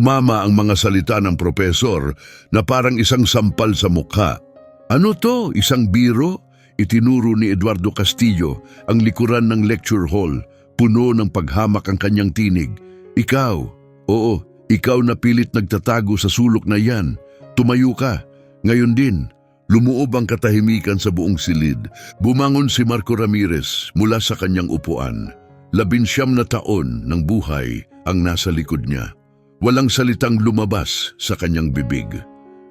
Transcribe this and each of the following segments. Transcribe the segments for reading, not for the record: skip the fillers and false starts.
Tumama ang mga salita ng propesor na parang isang sampal sa mukha. Ano to? Isang biro? Itinuro ni Eduardo Castillo ang likuran ng lecture hall. Puno ng paghamak ang kanyang tinig. Ikaw, oo, ikaw na pilit nagtatago sa sulok na yan. Tumayo ka. Ngayon din, lumuob ang katahimikan sa buong silid. Bumangon si Marco Ramirez mula sa kanyang upuan. 19 na taon ng buhay ang nasa likod niya. Walang salitang lumabas sa kanyang bibig.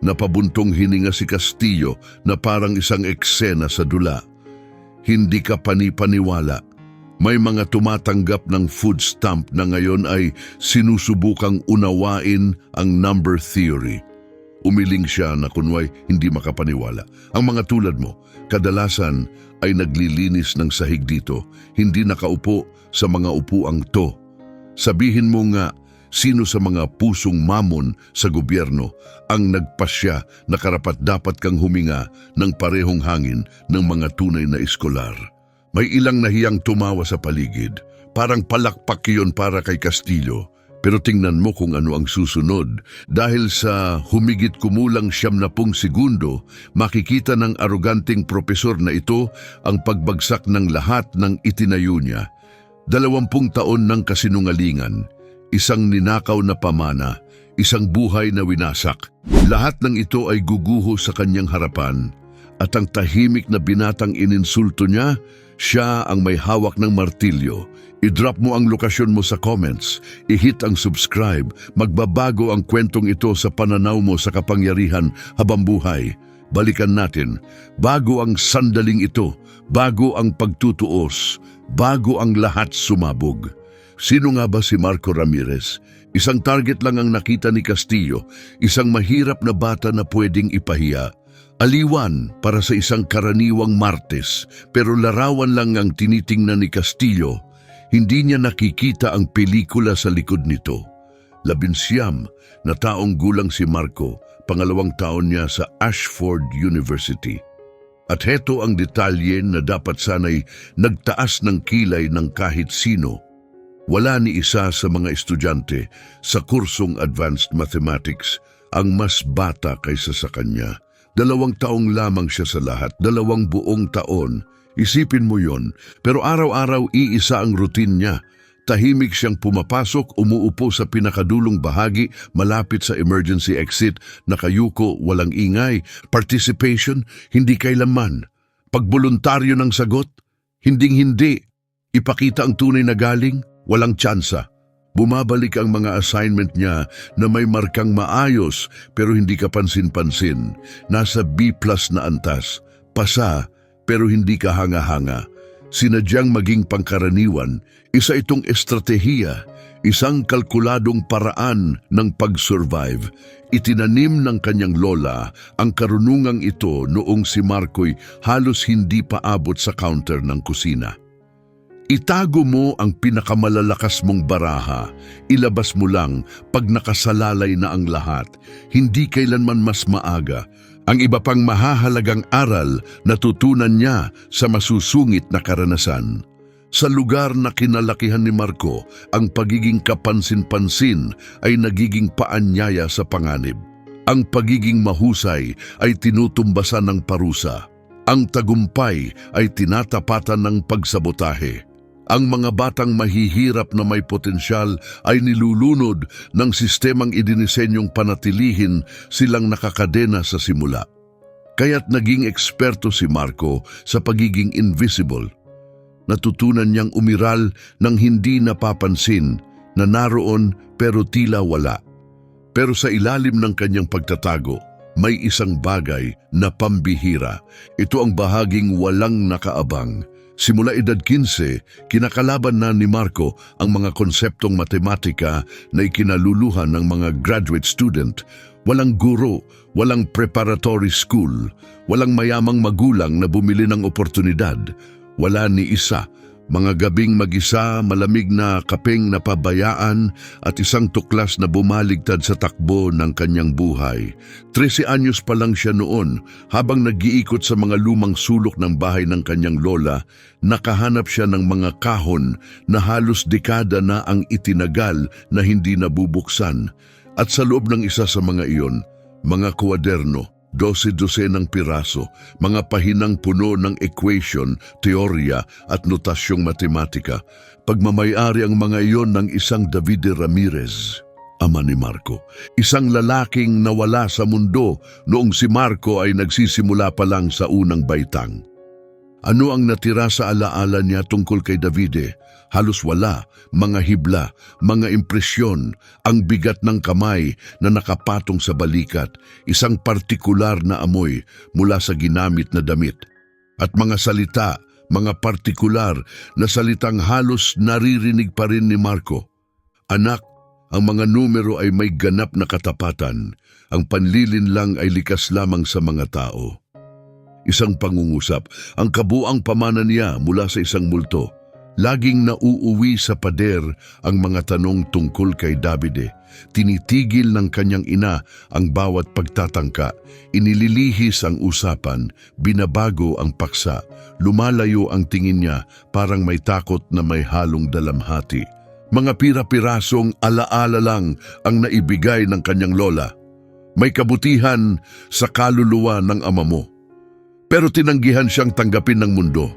Napabuntong hininga si Castillo na parang isang eksena sa dula. Hindi ka panipaniwala. May mga tumatanggap ng food stamp na ngayon ay sinusubukang unawain ang number theory. Umiling siya na kunway hindi makapaniwala. Ang mga tulad mo, kadalasan ay naglilinis ng sahig dito, hindi nakaupo sa mga upuang to. Sabihin mo nga, sino sa mga pusong mamon sa gobyerno ang nagpasya na karapat-dapat kang huminga ng parehong hangin ng mga tunay na eskolar? May ilang nahiyang tumawa sa paligid. Parang palakpak yun para kay Castillo. Pero tingnan mo kung ano ang susunod. Dahil sa humigit kumulang 70 segundo, makikita ng aroganting propesor na ito ang pagbagsak ng lahat ng itinayo niya. 20 taon ng kasinungalingan, isang ninakaw na pamana, isang buhay na winasak. Lahat ng ito ay guguho sa kanyang harapan. At ang tahimik na binatang ininsulto niya, siya ang may hawak ng martilyo. I-drop mo ang lokasyon mo sa comments, i-hit ang subscribe, magbabago ang kwentong ito sa pananaw mo sa kapangyarihan habang buhay. Balikan natin, bago ang sandaling ito, bago ang pagtutuos, bago ang lahat sumabog. Sino nga ba si Marco Ramirez? Isang target lang ang nakita ni Castillo, isang mahirap na bata na pwedeng ipahiya. Aliwan para sa isang karaniwang Martes, pero larawan lang ang tinitingnan ni Castillo. Hindi niya nakikita ang pelikula sa likod nito. 19 na taong gulang si Marco, pangalawang taon niya sa Ashford University. At heto ang detalye na dapat sana'y nagtaas ng kilay ng kahit sino. Wala ni isa sa mga estudyante sa kursong Advanced Mathematics ang mas bata kaysa sa kanya. 2 taong lamang siya sa lahat, 2 buong taon. Isipin mo yon, pero araw-araw iisa ang routine niya. Tahimik siyang pumapasok, umuupo sa pinakadulong bahagi, malapit sa emergency exit, nakayuko, walang ingay, participation, hindi kailanman. Pagboluntaryo ng sagot, hinding-hindi. Ipakita ang tunay na galing, walang tsansa. Bumabalik ang mga assignment niya na may markang maayos pero hindi kapansin-pansin. Nasa B+ na antas. Pasa pero hindi ka hanga-hanga. Sinadyang maging pangkaraniwan, isa itong estratehiya, isang kalkuladong paraan ng pag-survive. Itinanim ng kanyang lola ang karunungang ito noong si Marco'y halos hindi pa abot sa counter ng kusina. Itago mo ang pinakamalalakas mong baraha, ilabas mo lang pag nakasalalay na ang lahat, hindi kailanman mas maaga. Ang iba pang mahahalagang aral natutunan niya sa masusungit na karanasan. Sa lugar na kinalakihan ni Marco, ang pagiging kapansin-pansin ay nagiging paanyaya sa panganib. Ang pagiging mahusay ay tinutumbasan ng parusa. Ang tagumpay ay tinatapatan ng pagsabotahe. Ang mga batang mahihirap na may potensyal ay nilulunod ng sistemang idinisenyong panatilihin silang nakakadena sa simula. Kaya't naging eksperto si Marco sa pagiging invisible. Natutunan niyang umiral ng hindi napapansin, na naroon pero tila wala. Pero sa ilalim ng kanyang pagtatago, may isang bagay na pambihira. Ito ang bahaging walang nakaabang. Simula edad 15, kinakalaban na ni Marco ang mga konseptong matematika na ikinaluluhan ng mga graduate student. Walang guro, walang preparatory school, walang mayamang magulang na bumili ng oportunidad. Wala ni isa. Mga gabing mag-isa, malamig na kapeng na pabayaan at isang tuklas na bumaligtad sa takbo ng kanyang buhay. 13 anyos pa lang siya noon habang nag-iikot sa mga lumang sulok ng bahay ng kanyang lola, nakahanap siya ng mga kahon na halos dekada na ang itinagal na hindi nabubuksan. At sa loob ng isa sa mga iyon, mga kwaderno, 12 ng piraso, mga pahinang puno ng equation, teorya at notasyong matematika. Pagmamayari ang mga iyon ng isang Davide Ramirez, ama ni Marco. Isang lalaking nawala sa mundo noong si Marco ay nagsisimula pa lang sa unang baitang. Ano ang natira sa alaala niya tungkol kay Davide? Halos wala, mga hibla, mga impresyon, ang bigat ng kamay na nakapatong sa balikat, isang partikular na amoy mula sa ginamit na damit. At mga salita, mga partikular na salitang halos naririnig pa rin ni Marco. Anak, ang mga numero ay may ganap na katapatan, ang panlilin lang ay likas lamang sa mga tao. Isang pangungusap, ang kabuang pamana niya mula sa isang multo. Laging nauuwi sa pader ang mga tanong tungkol kay Davide. Tinitigil ng kanyang ina ang bawat pagtatangka. Inililihis ang usapan, binabago ang paksa. Lumalayo ang tingin niya, parang may takot na may halong dalamhati. Mga pira-pirasong alaala lang ang naibigay ng kanyang lola. May kabutihan sa kaluluwa ng ama mo. Pero tinanggihan siyang tanggapin ng mundo.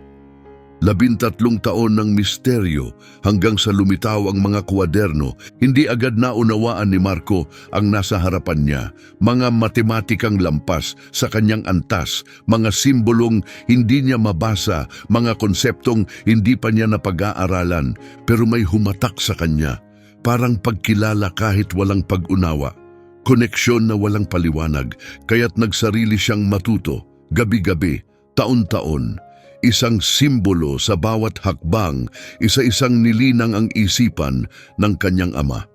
13 taon ng misteryo hanggang sa lumitaw ang mga kwaderno, hindi agad naunawaan ni Marco ang nasa harapan niya, mga matematikang lampas sa kanyang antas, mga simbolong hindi niya mabasa, mga konseptong hindi pa niya napag-aaralan, pero may humatak sa kanya, parang pagkilala kahit walang pag-unawa. Koneksyon na walang paliwanag, kaya't nagsarili siyang matuto, gabi-gabi, taon-taon. Isang simbolo sa bawat hakbang, isa-isang nilinang ang isipan ng kanyang ama.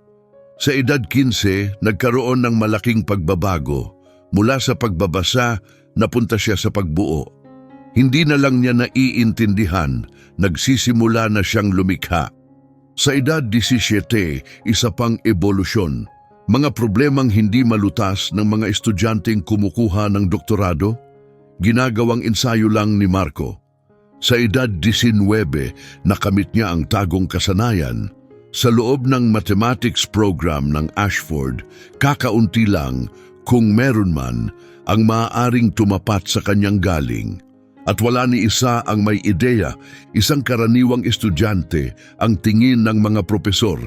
Sa edad 15, nagkaroon ng malaking pagbabago. Mula sa pagbabasa, napunta siya sa pagbuo. Hindi na lang niya naiintindihan, nagsisimula na siyang lumikha. Sa edad 17, isa pang ebolusyon. Mga problemang hindi malutas ng mga estudyanteng kumukuha ng doktorado, ginagawang ensayo lang ni Marco. Sa edad 19, nakamit niya ang tagong kasanayan. Sa loob ng mathematics program ng Ashford, kakaunti lang, kung meron man, ang maaaring tumapat sa kanyang galing. At wala ni isa ang may ideya, isang karaniwang estudyante ang tingin ng mga propesor,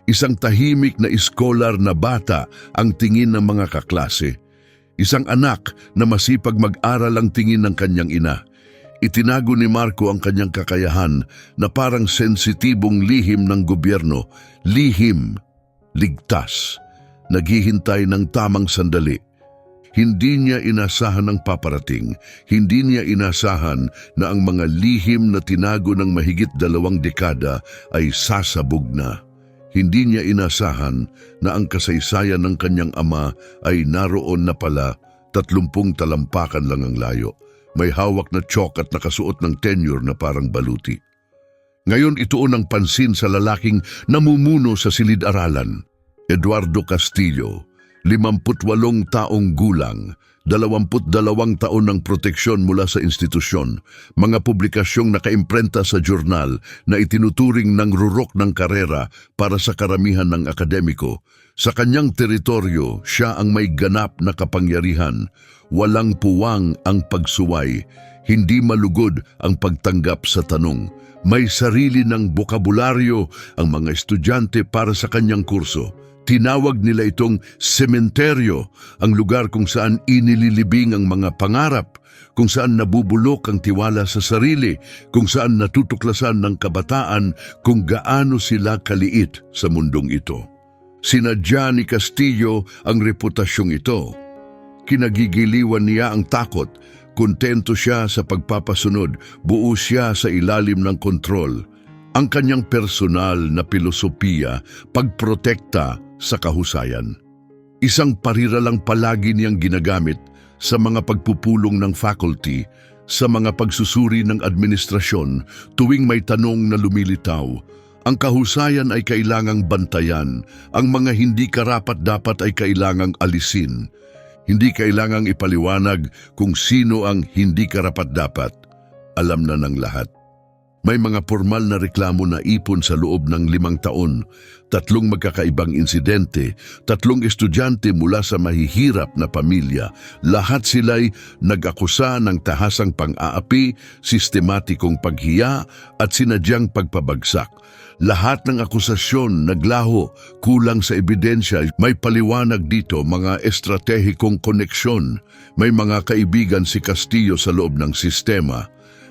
isang tahimik na iskolar na bata ang tingin ng mga kaklase, isang anak na masipag mag-aral ang tingin ng kanyang ina. Itinago ni Marco ang kanyang kakayahan na parang sensitibong lihim ng gobyerno, lihim, ligtas, naghihintay ng tamang sandali. Hindi niya inasahan ang paparating, hindi niya inasahan na ang mga lihim na tinago ng mahigit 2 dekada ay sasabog na. Hindi niya inasahan na ang kasaysayan ng kanyang ama ay naroon na pala, 30 talampakan lang ang layo. May hawak na chalk at nakasuot ng tenure na parang baluti. Ngayon ituon ang pansin sa lalaking namumuno sa silid-aralan. Eduardo Castillo, 58 taong gulang, 22 taon ng proteksyon mula sa institusyon, mga publikasyong nakaimprenta sa jurnal na itinuturing ng rurok ng karera para sa karamihan ng akademiko. Sa kanyang teritoryo, siya ang may ganap na kapangyarihan. Walang puwang ang pagsuway, hindi malugod ang pagtanggap sa tanong. May sarili ng bokabularyo ang mga estudyante para sa kanyang kurso. Tinawag nila itong sementeryo, ang lugar kung saan inililibing ang mga pangarap, kung saan nabubulok ang tiwala sa sarili, kung saan natutuklasan ng kabataan kung gaano sila kaliit sa mundong ito. Sinadya ni Castillo ang reputasyong ito. Kinagigiliwan niya ang takot, kontento siya sa pagpapasunod, buo siya sa ilalim ng kontrol. Ang kanyang personal na pilosopiya, pagprotekta sa kahusayan. Isang parira lang palagi niyang ginagamit sa mga pagpupulong ng faculty, sa mga pagsusuri ng administrasyon tuwing may tanong na lumilitaw. Ang kahusayan ay kailangang bantayan, ang mga hindi karapat-dapat ay kailangang alisin. Hindi kailangang ipaliwanag kung sino ang hindi karapat-dapat. Alam na ng lahat. May mga formal na reklamo na ipon sa loob ng 5 taon, 3 magkakaibang insidente, 3 estudyante mula sa mahihirap na pamilya. Lahat sila'y nag-akusa ng tahasang pang-aapi, sistematikong paghiya at sinadyang pagpabagsak. Lahat ng akusasyon naglaho, kulang sa ebidensya. May paliwanag dito, mga estratehikong koneksyon. May mga kaibigan si Castillo sa loob ng sistema.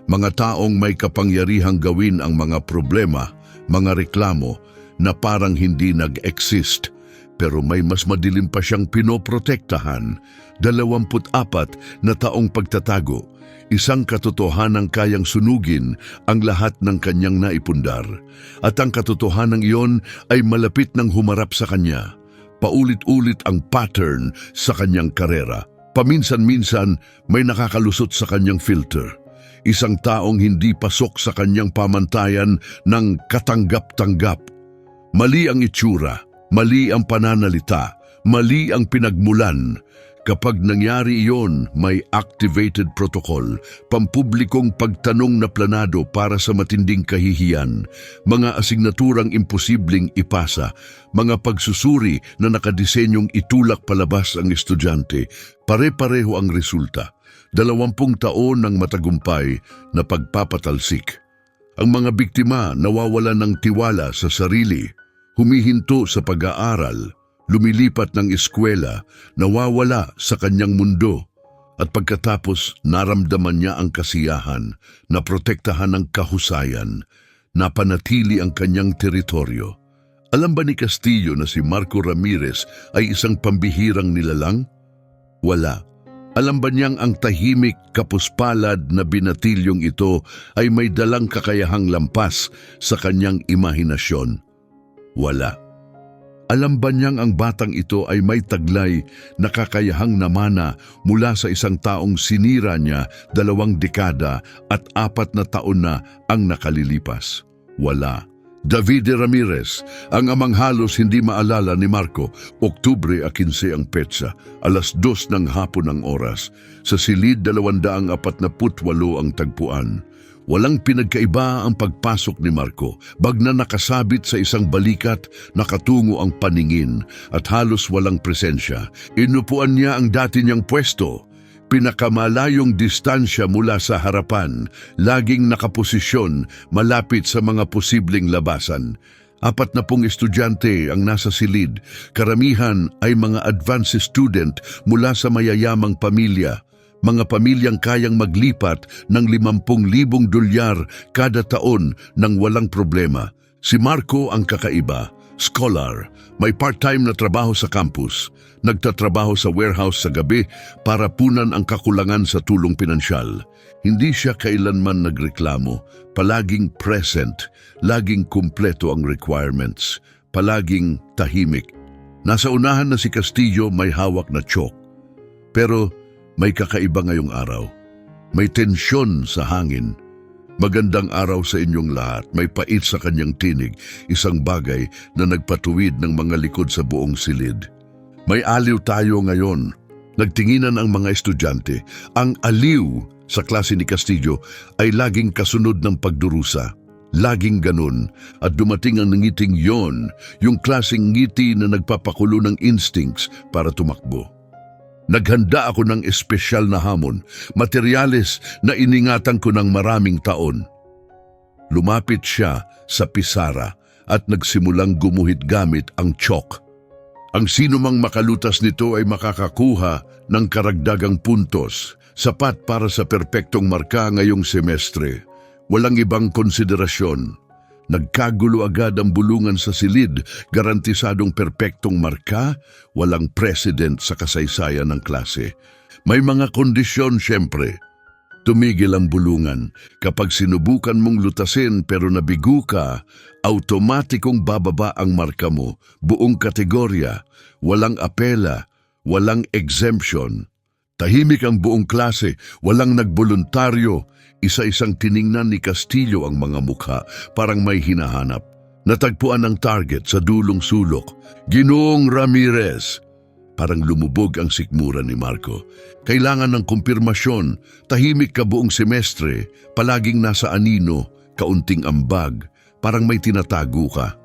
Mga taong may kapangyarihang gawin ang mga problema, mga reklamo na parang hindi nag-exist. Pero may mas madilim pa siyang pinoprotektahan, 24 na taong pagtatago, isang katotohanang kayang sunugin ang lahat ng kanyang naipundar. At ang katotohanang iyon ay malapit nang humarap sa kanya. Paulit-ulit ang pattern sa kanyang karera. Paminsan-minsan may nakakalusot sa kanyang filter. Isang taong hindi pasok sa kanyang pamantayan ng katanggap-tanggap. Mali ang itsura, mali ang pananalita, mali ang pinagmulan. Kapag nangyari iyon, may activated protocol, pampublikong pagtanong na planado para sa matinding kahihiyan, mga asignaturang imposibleng ipasa, mga pagsusuri na nakadisenyong itulak palabas ang estudyante. Pare-pareho ang resulta. 20 taon ng matagumpay na pagpapatalsik. Ang mga biktima nawawalan ng tiwala sa sarili, humihinto sa pag-aaral, lumilipat ng eskwela, nawawala sa kanyang mundo, at pagkatapos naramdaman niya ang kasiyahan, naprotektahan ng kahusayan, napanatili ang kanyang teritoryo. Alam ba ni Castillo na si Marco Ramirez ay isang pambihirang nilalang? Wala. Alam ba niyang ang tahimik, kapuspalad na binatilyong ito ay may dalang kakayahang lampas sa kanyang imahinasyon? Wala. Alam ba niyang ang batang ito ay may taglay na kakayahang namana mula sa isang taong sinira niya 2 dekada at 4 na taon na ang nakalilipas? Wala. Davide Ramirez, ang amang halos hindi maalala ni Marco. Oktubre 15 ang petsa, 2:00 ng hapon ang oras. Sa silid 248 ang tagpuan. Walang pinagkaiba ang pagpasok ni Marco. Bag na nakasabit sa isang balikat, nakatungo ang paningin at halos walang presensya. Inupuan niya ang dati niyang pwesto. Pinakamalayong distansya mula sa harapan, laging nakaposisyon malapit sa mga posibleng labasan. 40 estudyante ang nasa silid, karamihan ay mga advanced student mula sa mayayamang pamilya. Mga pamilyang kayang maglipat ng 50,000 dolyar kada taon nang walang problema. Si Marco ang kakaiba, scholar, may part-time na trabaho sa campus. Nagtatrabaho sa warehouse sa gabi para punan ang kakulangan sa tulong pinansyal. Hindi siya kailanman nagreklamo, palaging present, laging kumpleto ang requirements, palaging tahimik. Nasa unahan na si Castillo, may hawak na chalk. Pero may kakaiba ngayong araw. May tensyon sa hangin. Magandang araw sa inyong lahat. May pait sa kanyang tinig, isang bagay na nagpatuwid ng mga likod sa buong silid. May aliw tayo ngayon. Nagtinginan ang mga estudyante. Ang aliw sa klase ni Castillo ay laging kasunod ng pagdurusa. Laging ganun. At dumating ang ngiting yon, yung klaseng ngiti na nagpapakulo ng instincts para tumakbo. Naghanda ako ng espesyal na hamon, materyales na iningatan ko ng maraming taon. Lumapit siya sa pisara at nagsimulang gumuhit gamit ang chalk. Ang sinumang makalutas nito ay makakakuha ng karagdagang puntos, sapat para sa perpektong marka ngayong semestre. Walang ibang konsiderasyon. Nagkagulo agad ang bulungan sa silid, garantisadong perpektong marka, walang president sa kasaysayan ng klase. May mga kondisyon siyempre. Tumigil ang bulungan. Kapag sinubukan mong lutasin pero nabigo ka, automatikong bababa ang marka mo. Buong kategorya, walang apela, walang exemption. Tahimik ang buong klase, walang nagboluntaryo. Isa-isang tiningnan ni Castillo ang mga mukha, parang may hinahanap. Natagpuan ang target sa dulong sulok. Ginoong Ramirez! Parang lumubog ang sikmura ni Marco. Kailangan ng kumpirmasyon. Tahimik ka buong semestre, palaging nasa anino. kaunting ambag, parang may tinatago ka.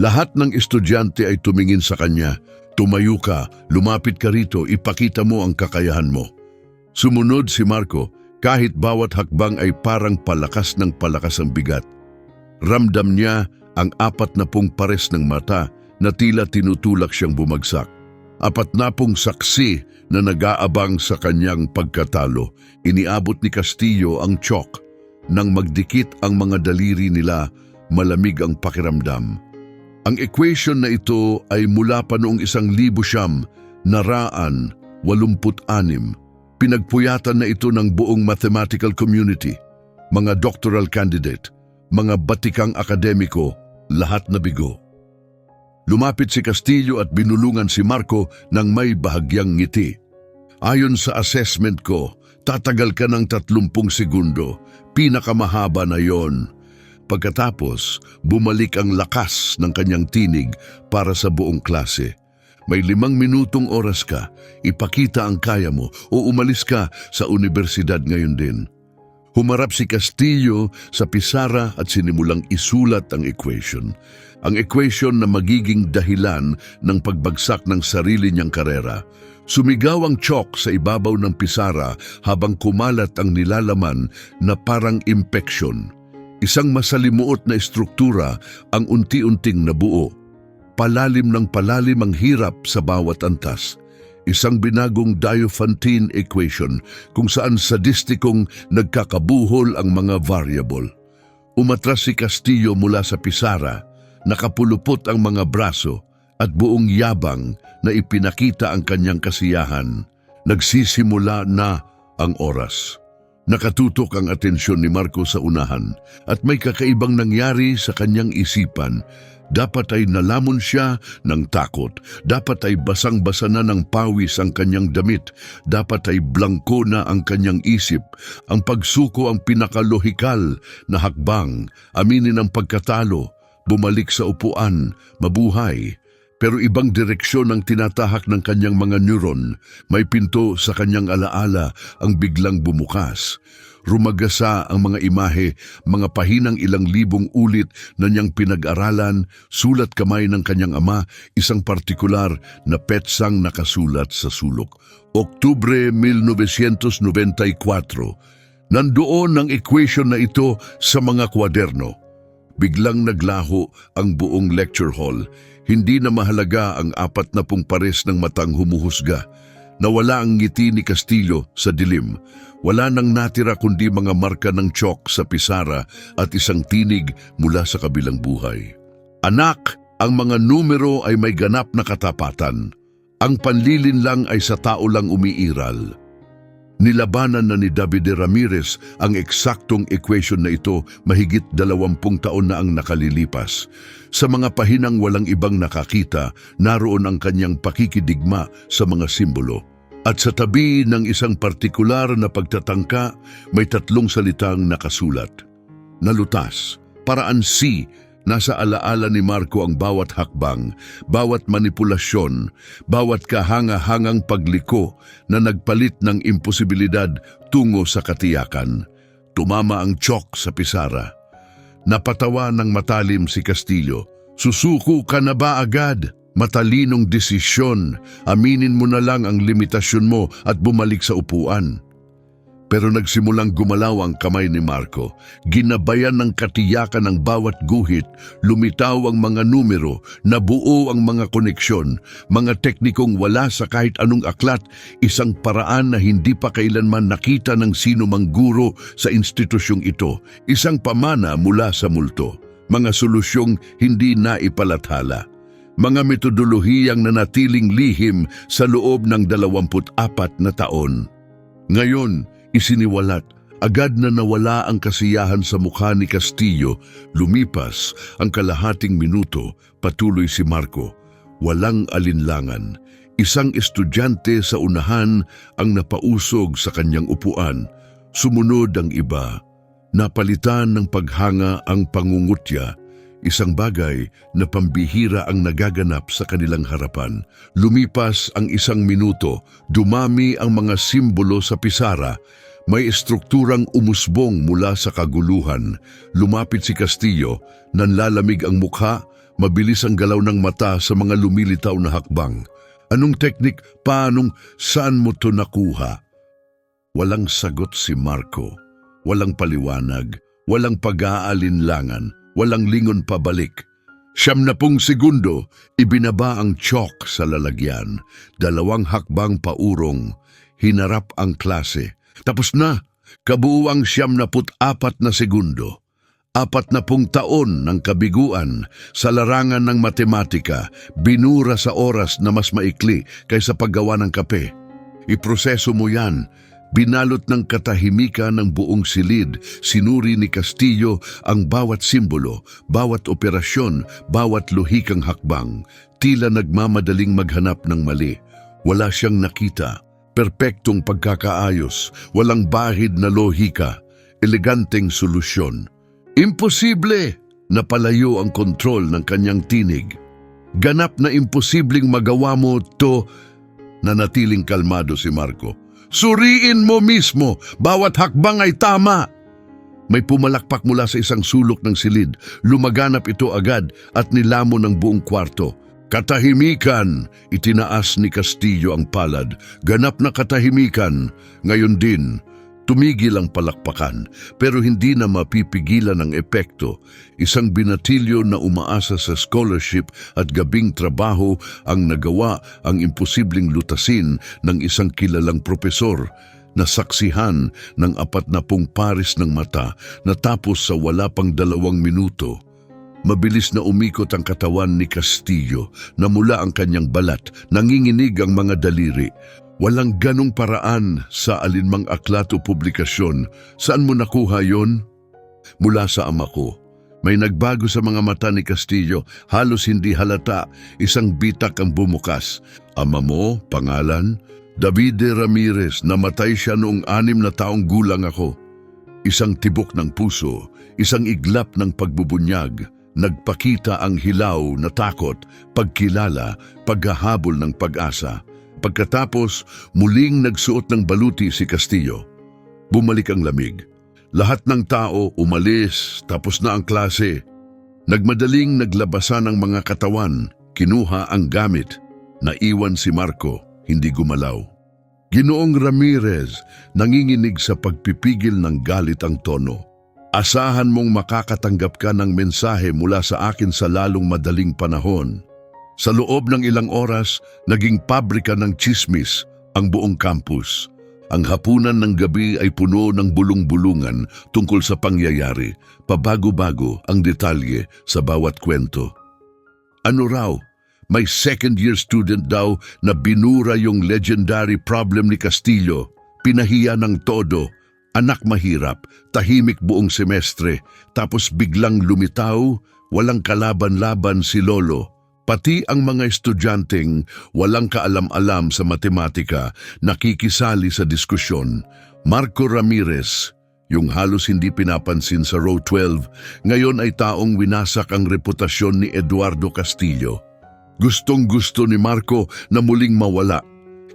Lahat ng estudyante ay tumingin sa kanya. Tumayo ka, lumapit ka rito, ipakita mo ang kakayahan mo. Sumunod si Marco, kahit bawat hakbang ay parang palakas ng palakas ang bigat. Ramdam niya ang 40 pares ng mata na tila tinutulak siyang bumagsak. 40 saksi na nag-aabang sa kanyang pagkatalo. Iniabot ni Castillo ang chalk. Nang magdikit ang mga daliri nila, malamig ang pakiramdam. Ang equation na ito ay mula pa noong 1986. Pinagpuyatan na ito ng buong mathematical community, mga doctoral candidate, mga batikang akademiko, lahat na bigo. Lumapit si Castillo at binulungan si Marco ng may bahagyang ngiti. Ayon sa assessment ko, tatagal ka ng 30 segundo, pinakamahaba na yon. Pagkatapos, bumalik ang lakas ng kanyang tinig para sa buong klase. May 5 minutong oras ka, ipakita ang kaya mo o umalis ka sa universidad ngayon din. Humarap si Castillo sa pisara at sinimulang isulat ang equation. Ang equation na magiging dahilan ng pagbagsak ng sarili niyang karera. Sumigaw ang chalk sa ibabaw ng pisara habang kumalat ang nilalaman na parang impeksyon. Isang masalimuot na estruktura ang unti-unting nabuo. Palalim ng palalim ang hirap sa bawat antas. Isang binagong Diophantine equation kung saan sadistikong nagkakabuhol ang mga variable. Umatras si Castillo mula sa pisara, nakapulupot ang mga braso at buong yabang na ipinakita ang kanyang kasiyahan. Nagsisimula na ang oras. Nakatutok ang atensyon ni Marco sa unahan at may kakaibang nangyari sa kanyang isipan. Dapat ay nalamon siya ng takot. Dapat ay basang-basa na ng pawis ang kanyang damit. Dapat ay blangko na ang kanyang isip. Ang pagsuko ang pinakalohikal na hakbang. Aminin ang pagkatalo. Bumalik sa upuan. Mabuhay. Pero ibang direksyon ang tinatahak ng kanyang mga neuron. May pinto sa kanyang alaala ang biglang bumukas. Rumagasa ang mga imahe, mga pahinang 1,000 ulit na niyang pinag-aralan, sulat kamay ng kanyang ama, isang partikular na petsang nakasulat sa sulok. Oktubre 1994. Nandoon ang equation na ito sa mga kwaderno. Biglang naglaho ang buong lecture hall. Hindi na mahalaga ang 40 pares ng matang humuhusga. Nawala ang ngiti ni Castillo sa dilim. Wala nang natira kundi mga marka ng chalk sa pisara at isang tinig mula sa kabilang buhay. Anak, ang mga numero ay may ganap na katapatan. Ang panlilin lang ay sa tao lang umiiral. Nilabanan na ni David Ramirez ang eksaktong equation na ito mahigit 20 taon na ang nakalilipas. Sa mga pahinang walang ibang nakakita, naroon ang kanyang pakikidigma sa mga simbolo. At sa tabi ng isang partikular na pagtatangka, may 3 salitang nakasulat. Nalutas, paraan C. Nasa alaala ni Marco ang bawat hakbang, bawat manipulasyon, bawat kahanga-hangang pagliko na nagpalit ng imposibilidad tungo sa katiyakan. Tumama ang chalk sa pisara. Napatawa ng matalim si Castillo. Susuko ka na ba agad? Matalinong desisyon. Aminin mo na lang ang limitasyon mo at bumalik sa upuan. Pero nagsimulang gumalaw ang kamay ni Marco. Ginabayan ng katiyakan ng bawat guhit, lumitaw ang mga numero, nabuo ang mga koneksyon, mga teknikong wala sa kahit anong aklat, isang paraan na hindi pa kailanman nakita ng sino mang guro sa institusyong ito, isang pamana mula sa multo, mga solusyong hindi naipalathala, mga metodolohiyang nanatiling lihim sa loob ng 24 na taon. Ngayon, isiniwalat, agad na nawala ang kasiyahan sa mukha ni Castillo. Lumipas ang kalahating minuto, patuloy si Marco. Walang alinlangan. Isang estudyante sa unahan ang napausog sa kanyang upuan. Sumunod ang iba. Napalitan ng paghanga ang pangungutya. Isang bagay na pambihira ang nagaganap sa kanilang harapan. Lumipas ang 1 minuto, dumami ang mga simbolo sa pisara. May estrukturang umusbong mula sa kaguluhan. Lumapit si Castillo, nanlalamig ang mukha, mabilis ang galaw ng mata sa mga lumilitaw na hakbang. Anong teknik? Paanong? Saan mo to nakuha? Walang sagot si Marco. Walang paliwanag. Walang pag-aalinlangan. Walang lingon pabalik. 70 segundo, ibinaba ang chalk sa lalagyan. 2 hakbang paurong. Hinarap ang klase. Tapos na, kabuuang 74 na segundo. 40 taon ng kabiguan sa larangan ng matematika, binura sa oras na mas maikli kaysa paggawa ng kape. Iproseso mo yan. Binalot ng katahimikan ng buong silid, sinuri ni Castillo ang bawat simbolo, bawat operasyon, bawat lohikang hakbang. Tila nagmamadaling maghanap ng mali. Wala siyang nakita. Perpektong pagkakaayos, walang bahid na lohika, eleganteng solusyon. Imposible! Napalayo ang kontrol ng kanyang tinig. Ganap na imposibleng magawa mo to. Nanatiling kalmado si Marco. Suriin mo mismo, bawat hakbang ay tama. May pumalakpak mula sa isang sulok ng silid. Lumaganap ito agad at nilamon ng buong kwarto. Katahimikan! Itinaas ni Castillo ang palad. Ganap na katahimikan. Ngayon din, tumigil ang palakpakan, pero hindi na mapipigilan ang epekto. Isang binatilyo na umaasa sa scholarship at gabing trabaho ang nagawa ang imposibleng lutasin ng isang kilalang propesor. Nasaksihan ng 40 pares ng mata natapos sa wala pang 2 minuto. Mabilis na umikot ang katawan ni Castillo, namula ang kanyang balat, nanginginig ang mga daliri. Walang ganong paraan sa alinmang aklat o publikasyon. Saan mo nakuha yon? Mula sa ama ko. May nagbago sa mga mata ni Castillo, halos hindi halata, isang bitak ang bumukas. Ama mo, pangalan? Davide Ramirez, namatay siya noong 6 na taong gulang ako. Isang tibok ng puso, isang iglap ng pagbubunyag. Nagpakita ang hilaw na takot, pagkilala, paghahabol ng pag-asa. Pagkatapos, muling nagsuot ng baluti si Castillo. Bumalik ang lamig. Lahat ng tao umalis, tapos na ang klase. Nagmadaling naglabasan ang mga katawan, kinuha ang gamit. Naiwan si Marco, hindi gumalaw. Ginoong Ramirez, nanginginig sa pagpipigil ng galit ang tono. Asahan mong makakatanggap ka ng mensahe mula sa akin sa lalong madaling panahon. Sa loob ng ilang oras, naging pabrika ng tsismis ang buong campus. Ang hapunan ng gabi ay puno ng bulong-bulungan tungkol sa pangyayari, pabago-bago ang detalye sa bawat kwento. Ano raw? May second-year student daw na binura yung legendary problem ni Castillo. Pinahiya ng todo. Anak mahirap, tahimik buong semestre, tapos biglang lumitaw, walang kalaban-laban si Lolo. Pati ang mga estudyanteng walang kaalam-alam sa matematika, nakikisali sa diskusyon. Marco Ramirez, yung halos hindi pinapansin sa row 12, ngayon ay taong winasak ang reputasyon ni Eduardo Castillo. Gustong-gusto ni Marco na muling mawala.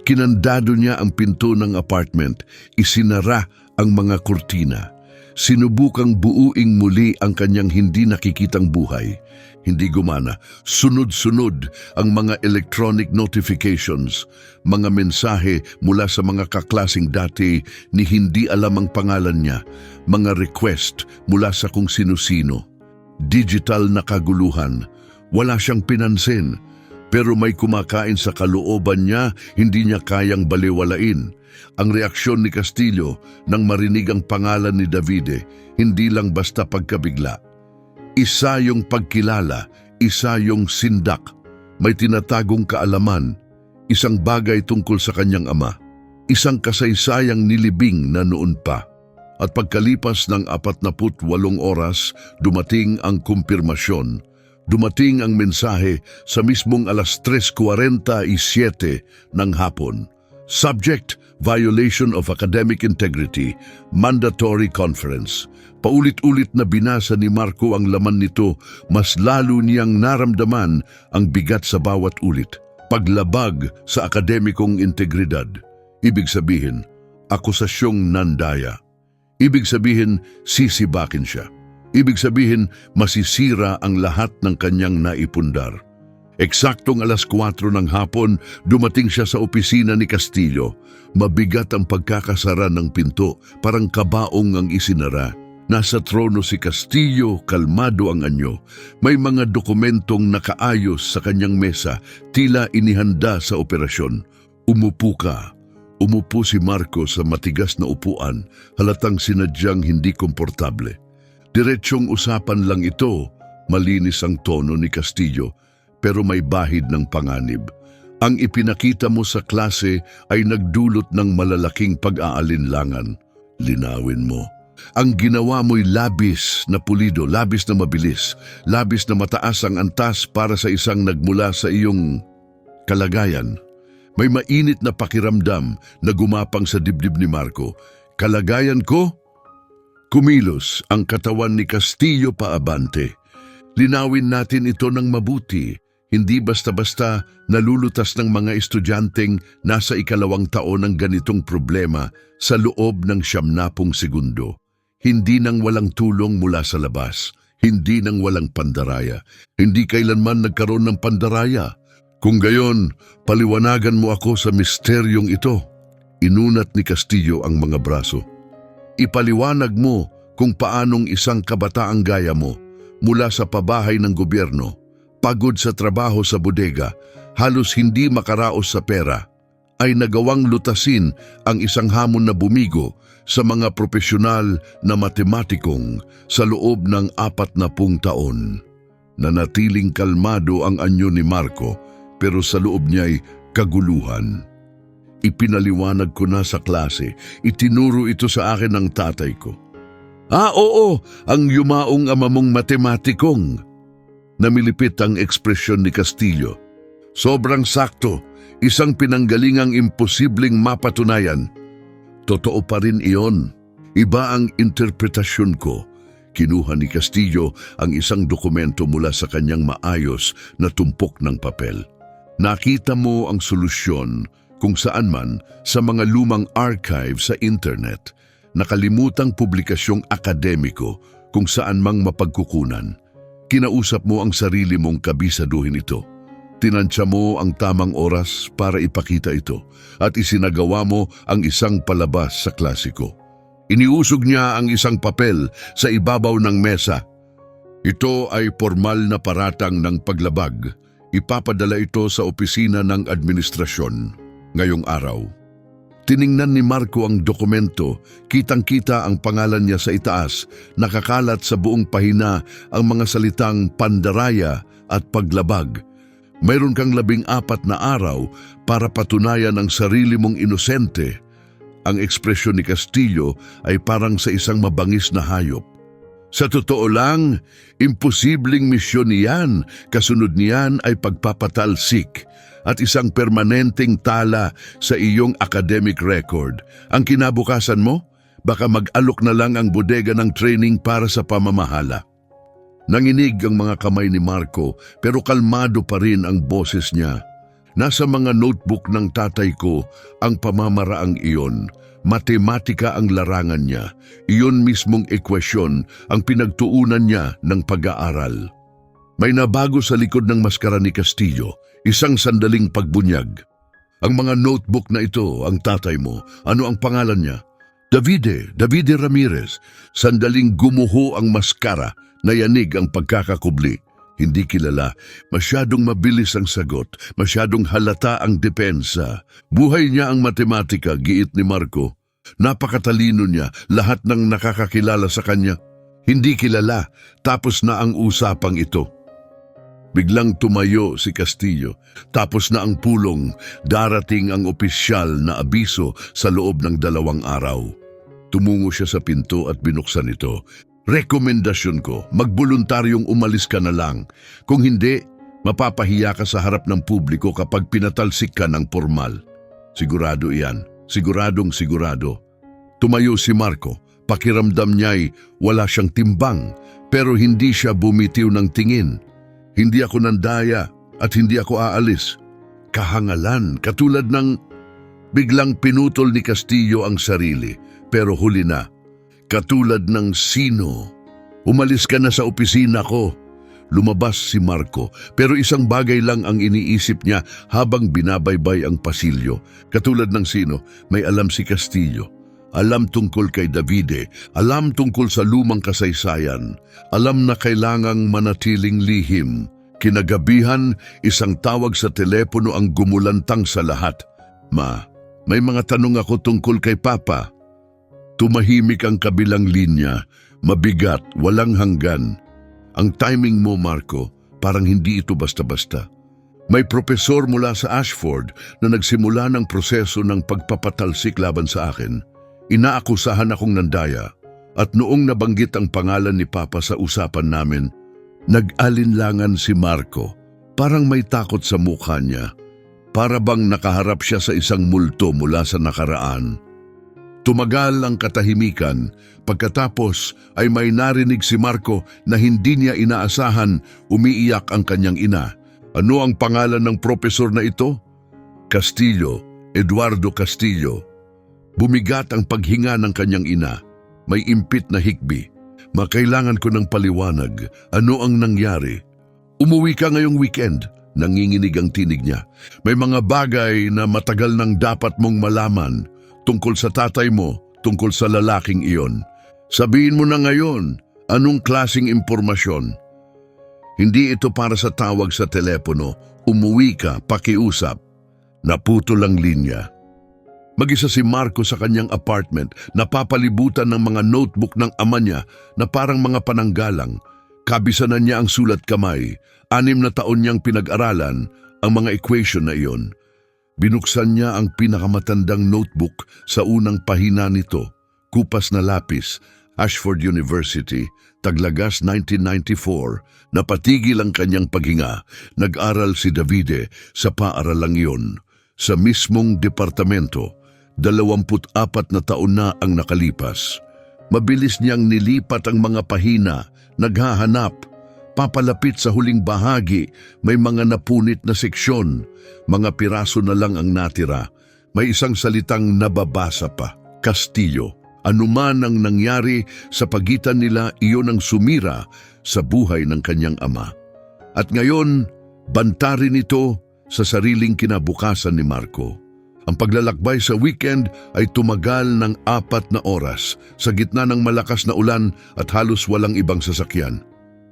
Kinandado niya ang pinto ng apartment, isinara ang mga kurtina. Sinubukang buuing muli ang kanyang hindi nakikitang buhay. Hindi gumana. Sunod-sunod ang mga electronic notifications, mga mensahe mula sa mga kaklasing dati ni hindi alam ang pangalan niya, mga request mula sa kung sino-sino. Digital na kaguluhan. Wala siyang pinansin. Pero may kumakain sa kalooban niya, hindi niya kayang baliwalain. Ang reaksyon ni Castillo nang marinig ang pangalan ni Davide, hindi lang basta pagkabigla. Isa yung pagkilala, isa yung sindak. May tinatagong kaalaman, isang bagay tungkol sa kanyang ama, isang kasaysayang nilibing na noon pa. At pagkalipas ng 48 oras, dumating ang kumpirmasyon. Dumating ang mensahe sa mismong alas 3:47 ng hapon. Subject, violation of academic integrity, mandatory conference. Paulit-ulit na binasa ni Marco ang laman nito, mas lalo niyang naramdaman ang bigat sa bawat ulit. Paglabag sa akademikong integridad. Ibig sabihin, akusasyong nandaya. Ibig sabihin, sisibakin siya. Ibig sabihin, masisira ang lahat ng kanyang naipundar. Eksaktong 4:00 ng hapon, dumating siya sa opisina ni Castillo. Mabigat ang pagkakasara ng pinto, parang kabaong ang isinara. Nasa trono si Castillo, kalmado ang anyo. May mga dokumentong nakaayos sa kanyang mesa, tila inihanda sa operasyon. Umupo ka. Umupo si Marco sa matigas na upuan, halatang sinadyang hindi komportable. Diretsyong usapan lang ito, malinis ang tono ni Castillo, pero may bahid ng panganib. Ang ipinakita mo sa klase ay nagdulot ng malalaking pag-aalinlangan. Linawin mo. Ang ginawa mo'y labis na pulido, labis na mabilis, labis na mataas ang antas para sa isang nagmula sa iyong kalagayan. May mainit na pakiramdam na gumapang sa dibdib ni Marco. Kalagayan ko? Kumilos ang katawan ni Castillo paabante. Linawin natin ito ng mabuti. Hindi basta-basta nalulutas ng mga estudyanteng nasa 2nd taon ng ganitong problema sa loob ng 90 segundo. Hindi nang walang tulong mula sa labas. Hindi nang walang pandaraya. Hindi kailanman nagkaroon ng pandaraya. Kung gayon, paliwanagan mo ako sa misteryong ito. Inunat ni Castillo ang mga braso. Ipaliwanag mo kung paanong isang kabataang gaya mo, mula sa pabahay ng gobyerno, pagod sa trabaho sa bodega, halos hindi makaraos sa pera, ay nagawang lutasin ang isang hamon na bumigo sa mga profesional na matematikong sa loob ng 40 taon. Nanatiling kalmado ang anyo ni Marco, pero sa loob niya'y kaguluhan. Ipinaliwanag ko na sa klase, itinuro ito sa akin ng tatay ko. Oo, ang yumaong ama mong matematikong. Namilipit ang ekspresyon ni Castillo. Sobrang sakto, isang pinanggalingang imposibleng mapatunayan. Totoo pa rin iyon. Iba ang interpretasyon ko. Kinuha ni Castillo ang isang dokumento mula sa kanyang maayos na tumpok ng papel. Nakita mo ang solusyon kung saan man sa mga lumang archive sa internet, nakalimutang publikasyong akademiko kung saan mang mapagkukunan. Kinausap mo ang sarili mong kabisaduhin ito. Tinansya mo ang tamang oras para ipakita ito at isinagawa mo ang isang palabas sa klasiko. Iniusog niya ang isang papel sa ibabaw ng mesa. Ito ay formal na paratang ng paglabag. Ipapadala ito sa opisina ng administrasyon ngayong araw. Tiningnan ni Marco ang dokumento, kitang-kita ang pangalan niya sa itaas, nakakalat sa buong pahina ang mga salitang pandaraya at paglabag. Mayroon kang 14 na araw para patunayan ang sarili mong inosente. Ang ekspresyon ni Castillo ay parang sa isang mabangis na hayop. Sa totoo lang, imposibleng misyon niyan, kasunod niyan ay pagpapatalsik at isang permanenteng tala sa iyong academic record. Ang kinabukasan mo, baka mag-alok na lang ang bodega ng training para sa pamamahala. Nanginig ang mga kamay ni Marco pero kalmado pa rin ang boses niya. Nasa mga notebook ng tatay ko ang pamamaraang iyon. Matematika ang larangan niya. Iyon mismong ekwasyon ang pinagtuunan niya ng pag-aaral. May nabago sa likod ng maskara ni Castillo, isang sandaling pagbunyag. Ang mga notebook na ito, ang tatay mo, ano ang pangalan niya? Davide Ramirez. Sandaling gumuho ang maskara, nayanig ang pagkakakubli. Hindi kilala, masyadong mabilis ang sagot, masyadong halata ang depensa. Buhay niya ang matematika, giit ni Marco. Napakatalino niya, lahat ng nakakakilala sa kanya. Hindi kilala, tapos na ang usapang ito. Biglang tumayo si Castillo, tapos na ang pulong, darating ang opisyal na abiso sa loob ng 2 araw. Tumungo siya sa pinto at binuksan ito. Rekomendasyon ko, magboluntaryong umalis ka na lang. Kung hindi, mapapahiya ka sa harap ng publiko kapag pinatalsik ka ng formal. Sigurado iyan, siguradong sigurado. Tumayo si Marco, pakiramdam niya'y wala siyang timbang, pero hindi siya bumitiw ng tingin. Hindi ako nandaya at hindi ako aalis. Kahangalan, katulad ng Biglang pinutol ni Castillo ang sarili, pero huli na. Katulad ng sino? Umalis ka na sa opisina ko. Lumabas si Marco, pero isang bagay lang ang iniisip niya habang binabaybay ang pasilyo. Katulad ng sino, may alam si Castillo. Alam tungkol kay Davide, alam tungkol sa lumang kasaysayan, alam na kailangang manatiling lihim. Kinagabihan, isang tawag sa telepono ang gumulantang sa lahat. Ma, may mga tanong ako tungkol kay Papa. Tumahimik ang kabilang linya, mabigat, walang hanggan. Ang timing mo, Marco, parang hindi ito basta-basta. May propesor mula sa Ashford na nagsimula ng proseso ng pagpapatalsik laban sa akin. Inaakusahan akong nandaya at noong nabanggit ang pangalan ni Papa sa usapan namin, nag-alinlangan si Marco. Parang may takot sa mukha niya. Para bang nakaharap siya sa isang multo mula sa nakaraan. Tumagal ang katahimikan, pagkatapos ay may narinig si Marco na hindi niya inaasahan, umiiyak ang kanyang ina. Ano ang pangalan ng propesor na ito? Castillo, Eduardo Castillo. Bumigat ang paghinga ng kanyang ina. May impit na hikbi. Makailangan ko ng paliwanag. Ano ang nangyari? Umuwi ka ngayong weekend. Nanginginig ang tinig niya. May mga bagay na matagal nang dapat mong malaman. Tungkol sa tatay mo, tungkol sa lalaking iyon. Sabihin mo na ngayon, anong klaseng impormasyon? Hindi ito para sa tawag sa telepono. Umuwi ka, pakiusap. Naputol ang linya. Mag-isa si Marco sa kanyang apartment, napapalibutan ng mga notebook ng ama niya na parang mga pananggalang. Kabisanan niya ang sulat kamay. 6 na taon niyang pinag-aralan ang mga equation na iyon. Binuksan niya ang pinakamatandang notebook sa unang pahina nito. Kupas na lapis, Ashford University, Taglagas 1994. Napatigil ang kanyang paghinga. Nag-aral si Davide sa paaralang iyon. Sa mismong departamento, 24 na taon na ang nakalipas. Mabilis niyang nilipat ang mga pahina, naghahanap. Papalapit sa huling bahagi, may mga napunit na seksyon. Mga piraso na lang ang natira. May isang salitang nababasa pa, Castillo. Anuman ang nangyari sa pagitan nila, iyon ang sumira sa buhay ng kanyang ama. At ngayon, banta rin ito sa sariling kinabukasan ni Marco. Ang paglalakbay sa weekend ay tumagal ng 4 na oras sa gitna ng malakas na ulan at halos walang ibang sasakyan.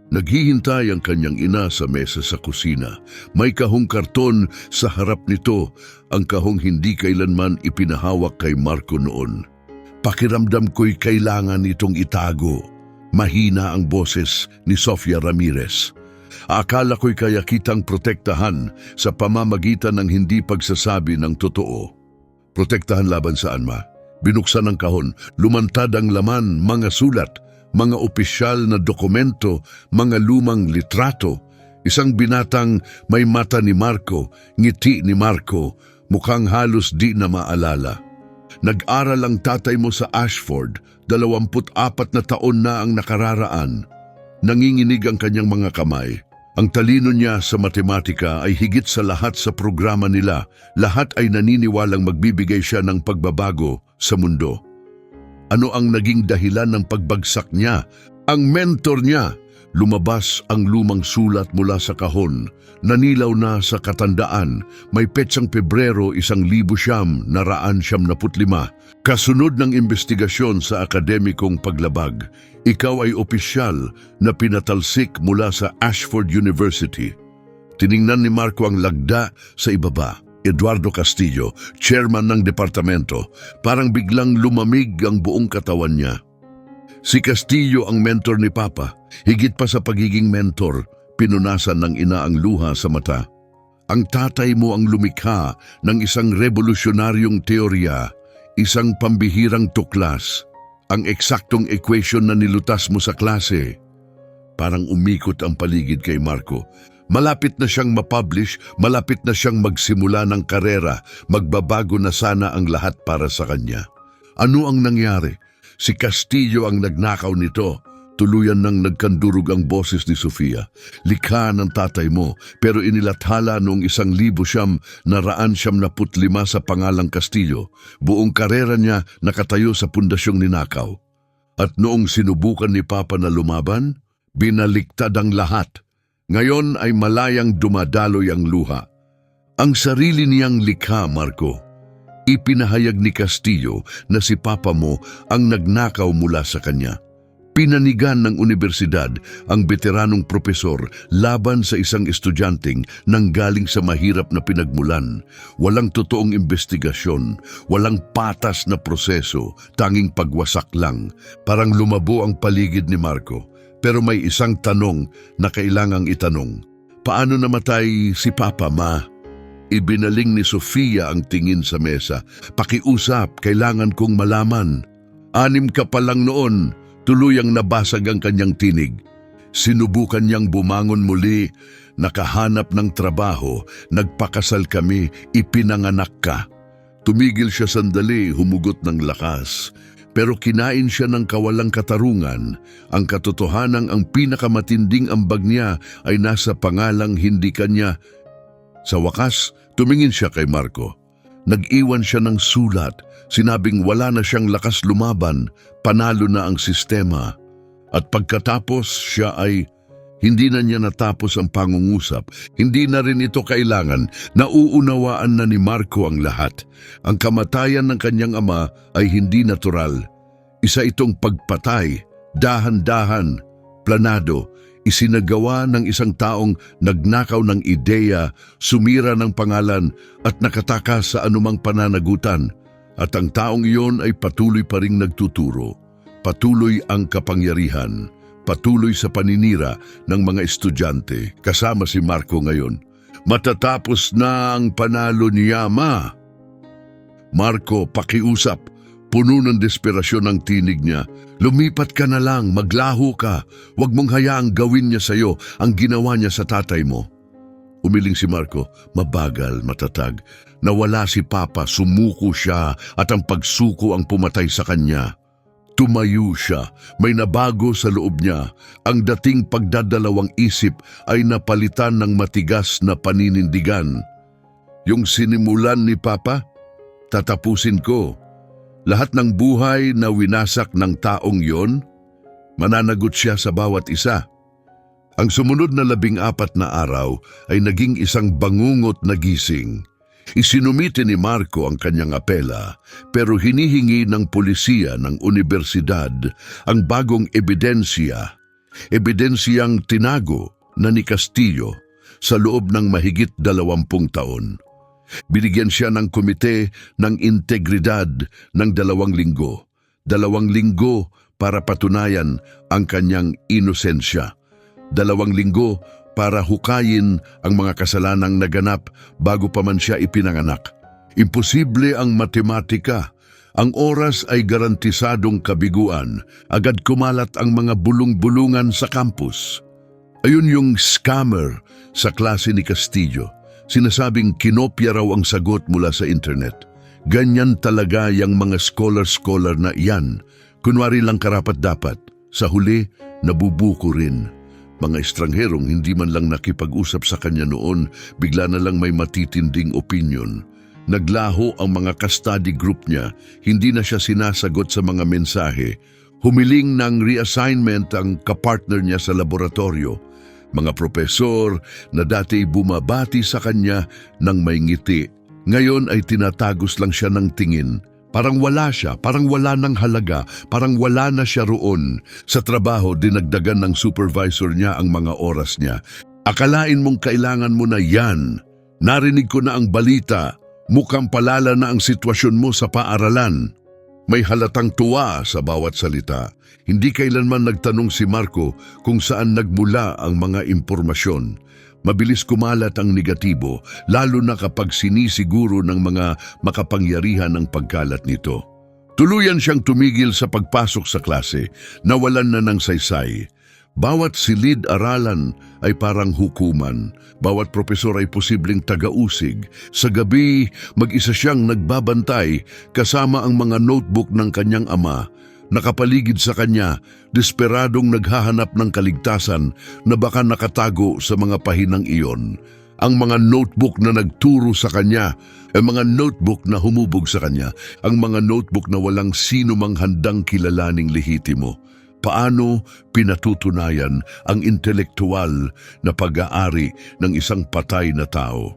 Naghihintay ang kanyang ina sa mesa sa kusina. May kahong karton sa harap nito, ang kahong hindi kailanman ipinahawak kay Marco noon. Pakiramdam ko'y kailangan itong itago. Mahina ang boses ni Sofia Ramirez. Akala ko'y kaya kitang protektahan sa pamamagitan ng hindi pagsasabi ng totoo. Protektahan laban saan, ma? Binuksan ang kahon, lumantad ang laman, mga sulat, mga opisyal na dokumento, mga lumang litrato. Isang binatang may mata ni Marco, ngiti ni Marco, mukhang halos di na maalala. Nag-aral ang tatay mo sa Ashford, 24 na taon na ang nakararaan. Nanginginig ang kanyang mga kamay. Ang talino niya sa matematika ay higit sa lahat sa programa nila. Lahat ay naniniwalang magbibigay siya ng pagbabago sa mundo. Ano ang naging dahilan ng pagbagsak niya? Ang mentor niya. Lumabas ang lumang sulat mula sa kahon. Nanilaw na sa katandaan. May petsang Pebrero 1975. Kasunod ng investigasyon sa akademikong paglabag, ikaw ay opisyal na pinatalsik mula sa Ashford University. Tiningnan ni Marco ang lagda sa ibaba. Eduardo Castillo, chairman ng departamento, parang biglang lumamig ang buong katawan niya. Si Castillo ang mentor ni Papa. Higit pa sa pagiging mentor, pinunasan ng ina ang luha sa mata. Ang tatay mo ang lumikha ng isang revolusyonaryong teorya, isang pambihirang tuklas, ang eksaktong equation na nilutas mo sa klase. Parang umikot ang paligid kay Marco. Malapit na siyang mapublish, malapit na siyang magsimula ng karera, magbabago na sana ang lahat para sa kanya. Ano ang nangyari? Si Castillo ang nagnakaw nito. Tuluyan nang nagkandurog ang boses ni Sofia. Likha ng tatay mo, pero inilathala noong 1995 sa pangalang Castillo. Buong karera niya nakatayo sa pundasyong ninakaw. At noong sinubukan ni Papa na lumaban, binaliktad ang lahat. Ngayon ay malayang dumadaloy ang luha. Ang sarili niyang likha, Marco. Ipinahayag ni Castillo na si Papa mo ang nagnakaw mula sa kanya. Pinanigan ng universidad ang veteranong propesor laban sa isang estudyanteng nanggaling sa mahirap na pinagmulan. Walang totoong investigasyon, walang patas na proseso, tanging pagwasak lang. Parang lumabo ang paligid ni Marco. Pero may isang tanong na kailangang itanong. Paano namatay si Papa, Ma? Ibinaling ni Sofia ang tingin sa mesa. Pakiusap, kailangan kong malaman. 6 ka pa lang noon. Tuluyang nabasag ang kanyang tinig. Sinubukan niyang bumangon muli, nakahanap ng trabaho, nagpakasal kami, ipinanganak ka. Tumigil siya sandali, humugot ng lakas. Pero kinain siya ng kawalang katarungan. Ang katotohanang ang pinakamatinding ambag niya ay nasa pangalang hindi kanya. Sa wakas, tumingin siya kay Marco. Nag-iwan siya ng sulat. Sinabing wala na siyang lakas lumaban, panalo na ang sistema. At pagkatapos siya ay hindi na niya natapos ang pangungusap. Hindi na rin ito kailangan. Nauunawaan na ni Marco ang lahat. Ang kamatayan ng kanyang ama ay hindi natural. Isa itong pagpatay, dahan-dahan, planado, isinagawa ng isang taong nagnakaw ng ideya, sumira ng pangalan at nakatakas sa anumang pananagutan. At ang taong iyon ay patuloy pa ring nagtuturo. Patuloy ang kapangyarihan, patuloy sa paninira ng mga estudyante, kasama si Marco ngayon. Matatapos na ang panalo niya, Ma. Marco, pakiusap. Puno ng desperasyon ang tinig niya. Lumipat ka na lang, maglaho ka. Huwag mong hayaang gawin niya sa'yo ang ginawa niya sa tatay mo. Umiling si Marco, mabagal, matatag. Nawala si Papa, sumuko siya at ang pagsuko ang pumatay sa kanya. Tumayo siya, may nabago sa loob niya. Ang dating pagdadalawang isip ay napalitan ng matigas na paninindigan. Yung sinimulan ni Papa, tatapusin ko. Lahat ng buhay na winasak ng taong yon, mananagot siya sa bawat isa. Ang sumunod na 14 na araw ay naging isang bangungot na gising. Isinumite ni Marco ang kanyang apela, pero hinihingi ng pulisiya ng universidad ang bagong ebidensya. Ebidensiyang tinago na ni Castillo sa loob ng mahigit 20 taon. Binigyan siya ng komite ng integridad ng 2 linggo. 2 linggo para patunayan ang kanyang inosensya. 2 linggo para hukayin ang mga kasalanang naganap bago pa man siya ipinanganak. Imposible ang matematika. Ang oras ay garantisadong kabiguan. Agad kumalat ang mga bulong-bulungan sa campus. Ayun yung scammer sa klase ni Castillo. Sinasabing kinopya raw ang sagot mula sa internet. Ganyan talaga yung mga scholar na iyan. Kunwari lang karapat-dapat. Sa huli, nabubuko rin. Mga estrangherong hindi man lang nakipag-usap sa kanya noon, bigla na lang may matitinding opinion. Naglaho ang mga ka-study group niya, hindi na siya sinasagot sa mga mensahe. Humiling ng reassignment ang kapartner niya sa laboratorio. Mga propesor na dati bumabati sa kanya ng may ngiti. Ngayon ay tinatagos lang siya ng tingin. Parang wala siya, parang wala ng halaga, parang wala na siya roon. Sa trabaho, dinagdagan ng supervisor niya ang mga oras niya. Akalain mong kailangan mo na yan. Narinig ko na ang balita. Mukhang palala na ang sitwasyon mo sa paaralan. May halatang tuwa sa bawat salita. Hindi kailanman nagtanong si Marco kung saan nagmula ang mga impormasyon. Mabilis kumalat ang negatibo, lalo na kapag sinisiguro ng mga makapangyarihan ang pagkalat nito. Tuluyan siyang tumigil sa pagpasok sa klase, nawalan na ng saysay. Bawat silid-aralan ay parang hukuman. Bawat propesor ay posibleng taga-usig. Sa gabi, mag-isa siyang nagbabantay kasama ang mga notebook ng kanyang ama. nakapaligid sa kanya, desperadong naghahanap ng kaligtasan na baka nakatago sa mga pahinang iyon. Ang mga notebook na nagturo sa kanya, ang mga notebook na humubog sa kanya, ang mga notebook na walang sino mang handang kilalaning lehitimo. Paano pinatutunayan ang intelektual na pag-aari ng isang patay na tao?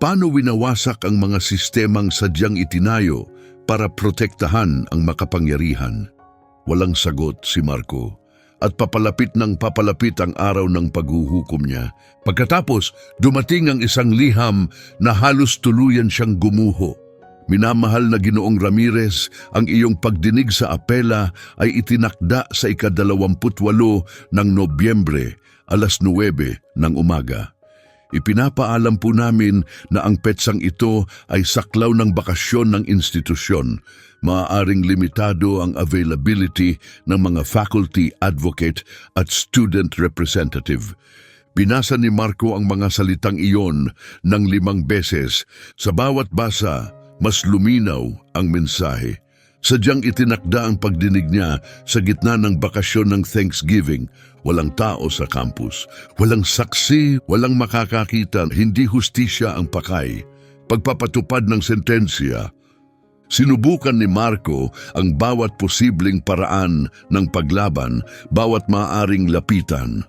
Paano winawasak ang mga sistemang sadyang itinayo para protektahan ang makapangyarihan? Walang sagot si Marco at papalapit ang araw ng paghuhukom niya. Pagkatapos, dumating ang isang liham na halos tuluyan siyang gumuho. Minamahal na Ginoong Ramirez, ang iyong pagdinig sa apela ay itinakda sa ika-28 ng Nobyembre, alas 9 ng umaga. Ipinapaalam po namin na ang petsang ito ay saklaw ng bakasyon ng institusyon. Maaaring limitado ang availability ng mga faculty advocate at student representative. Binasa ni Marco ang mga salitang iyon ng 5 beses. Sa bawat basa, mas luminaw ang mensahe. Sadyang itinakda ang pagdinig niya sa gitna ng bakasyon ng Thanksgiving. Walang tao sa campus, walang saksi, walang makakakita, hindi hustisya ang pakay. Pagpapatupad ng sentensya, sinubukan ni Marco ang bawat posibleng paraan ng paglaban, bawat maaaring lapitan.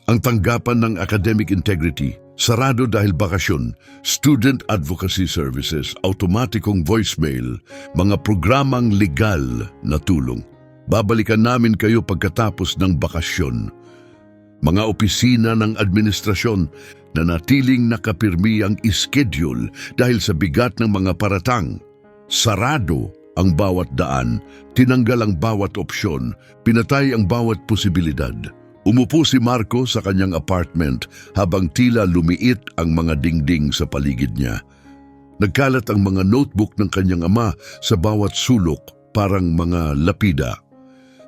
Ang tanggapan ng academic integrity, sarado dahil bakasyon, student advocacy services, automatikong voicemail, mga programang legal na tulong. Babalikan namin kayo pagkatapos ng bakasyon. Mga opisina ng administrasyon na natiling nakapirmi ang ischedule dahil sa bigat ng mga paratang. Sarado ang bawat daan, tinanggal ang bawat opsyon, pinatay ang bawat posibilidad. Umupo si Marco sa kanyang apartment habang tila lumiit ang mga dingding sa paligid niya. Nagkalat ang mga notebook ng kanyang ama sa bawat sulok parang mga lapida.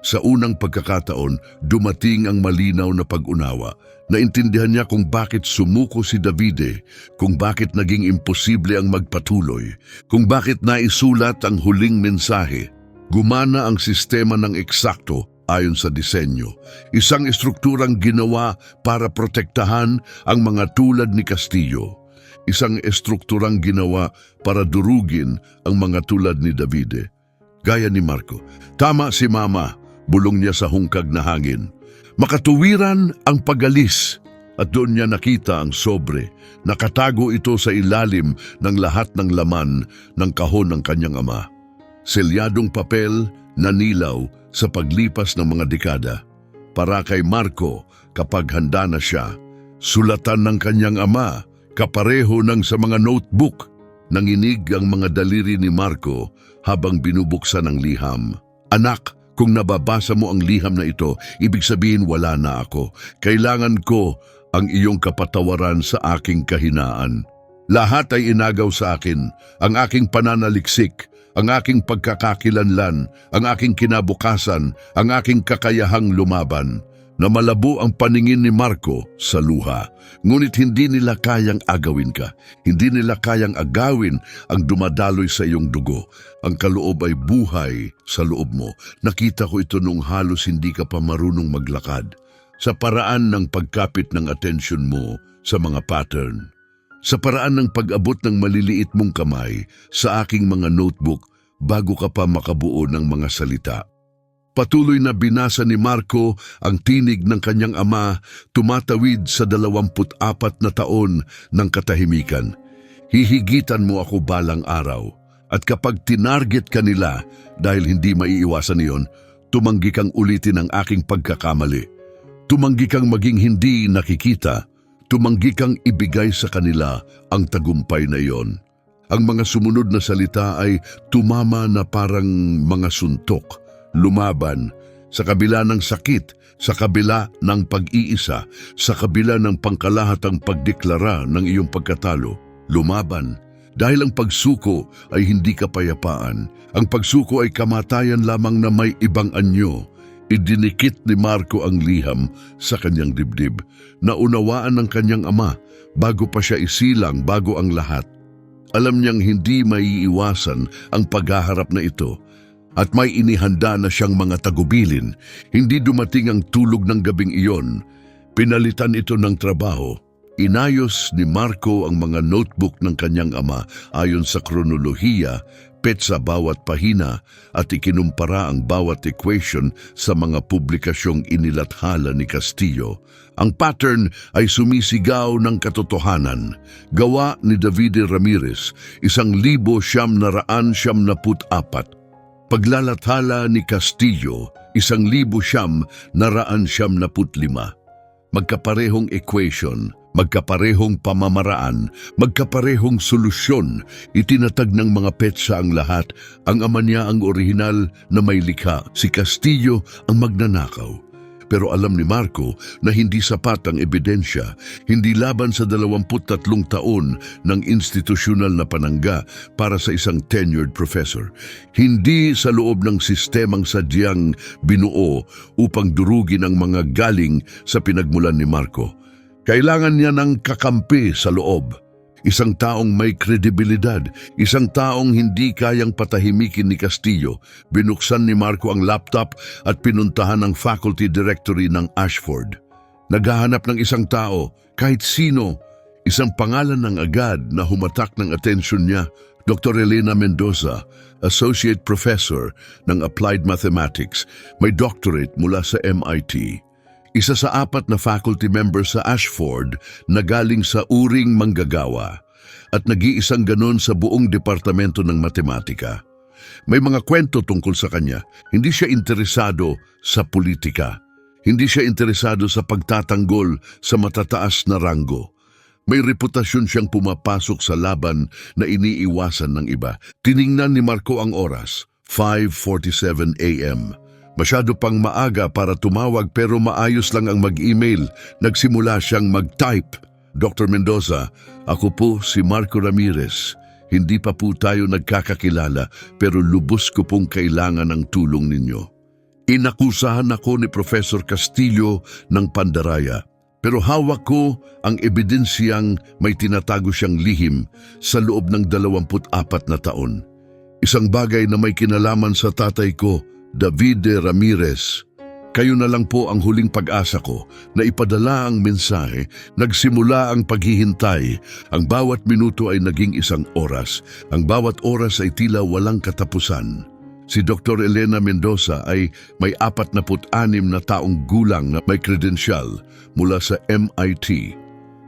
Sa unang pagkakataon, dumating ang malinaw na pag-unawa. Naintindihan niya kung bakit sumuko si Davide, kung bakit naging imposible ang magpatuloy, kung bakit naisulat ang huling mensahe. Gumana ang sistema ng eksakto ayon sa disenyo. Isang estrukturang ginawa para protektahan ang mga tulad ni Castillo. Isang estrukturang ginawa para durugin ang mga tulad ni Davide. Gaya ni Marco. Tama si Mama, bulong niya sa hungkag na hangin. Makatuwiran ang pagalis at doon niya nakita ang sobre. Nakatago ito sa ilalim ng lahat ng laman ng kahon ng kanyang ama. Selyadong papel na nilaw sa paglipas ng mga dekada. Para kay Marco, kapag handa na siya, sulatan ng kanyang ama, kapareho ng sa mga notebook. Nanginig ang mga daliri ni Marco habang binubuksan ang liham. Anak, kung nababasa mo ang liham na ito, ibig sabihin wala na ako. Kailangan ko ang iyong kapatawaran sa aking kahinaan. Lahat ay inagaw sa akin, ang aking pananaliksik, ang aking pagkakakilanlan, ang aking kinabukasan, ang aking kakayahang lumaban. Na malabo ang paningin ni Marco sa luha. Ngunit hindi nila kayang agawin ka. Hindi nila kayang agawin ang dumadaloy sa iyong dugo. Ang kaloob ay buhay sa loob mo. Nakita ko ito nung halos hindi ka pa marunong maglakad. Sa paraan ng pagkapit ng atensyon mo sa mga pattern. Sa paraan ng pag-abot ng maliliit mong kamay sa aking mga notebook bago ka pa makabuo ng mga salita. Patuloy na binasa ni Marco ang tinig ng kanyang ama tumatawid sa 24 na taon ng katahimikan. Hihigitan mo ako balang araw at kapag tinarget ka nila dahil hindi maiiwasan iyon, tumanggi kang ulitin ang aking pagkakamali. Tumanggi kang maging hindi nakikita. Tumanggi kang ibigay sa kanila ang tagumpay na iyon. Ang mga sumunod na salita ay tumama na parang mga suntok. Lumaban sa kabila ng sakit, sa kabila ng pag-iisa, sa kabila ng pangkalahatang pagdeklara ng iyong pagkatalo. Lumaban dahil ang pagsuko ay hindi kapayapaan. Ang pagsuko ay kamatayan lamang na may ibang anyo. Idinikit ni Marco ang liham sa kanyang dibdib. Naunawaan ng kanyang ama bago pa siya isilang, bago ang lahat. Alam niyang hindi maiiwasan ang paghaharap na ito. at may inihanda na siyang mga tagubilin. Hindi dumating ang tulog ng gabing iyon. Pinalitan ito ng trabaho. Inayos ni Marco ang mga notebook ng kanyang ama ayon sa kronolohiya, petsa bawat pahina at ikinumpara ang bawat equation sa mga publikasyong inilathala ni Castillo. Ang pattern ay sumisigaw ng katotohanan. Gawa ni Davide Ramirez, 1974. Paglalathala ni Castillo, 1975. Magkaparehong equation, magkaparehong pamamaraan, magkaparehong solusyon. Itinatag ng mga petsa ang lahat. Ang ama niya ang orihinal na may likha. Si Castillo ang magnanakaw. Pero alam ni Marco na hindi sapat ang ebidensya, hindi laban sa 23 taon ng institusyonal na panangga para sa isang tenured professor. Hindi sa loob ng sistemang sadyang binuo upang durugin ang mga galing sa pinagmulan ni Marco. Kailangan niya ng kakampi sa loob. Isang taong may kredibilidad, isang taong hindi kayang patahimikin ni Castillo. Binuksan ni Marco ang laptop at pinuntahan ang faculty directory ng Ashford. Naghahanap ng isang tao, kahit sino. Isang pangalan ng agad na humatak ng atensyon niya, Dr. Elena Mendoza, Associate Professor ng Applied Mathematics, may doctorate mula sa MIT. Isa sa 4 na faculty member sa Ashford na galing sa uring manggagawa at nag-iisang ganon sa buong departamento ng matematika. May mga kwento tungkol sa kanya. Hindi siya interesado sa politika. Hindi siya interesado sa pagtatanggol sa matataas na ranggo. May reputasyon siyang pumapasok sa laban na iniiwasan ng iba. Tiningnan ni Marco ang oras, 5:47 a.m. Masyado pang maaga para tumawag pero maayos lang ang mag-email. Nagsimula siyang mag-type. Dr. Mendoza, ako po si Marco Ramirez. Hindi pa po tayo nagkakakilala pero lubos ko pong kailangan ng tulong ninyo. Inakusahan ako ni Professor Castillo ng pandaraya. Pero hawak ko ang ebidensyang may tinatago siyang lihim sa loob ng 24 na taon. Isang bagay na may kinalaman sa tatay ko, Davide Ramirez. Kayo na lang po ang huling pag-asa ko na ipadala ang mensahe. Nagsimula ang paghihintay. Ang bawat minuto ay naging isang oras. Ang bawat oras ay tila walang katapusan. Si Dr. Elena Mendoza ay may 46 na taong gulang na may kredensyal mula sa MIT.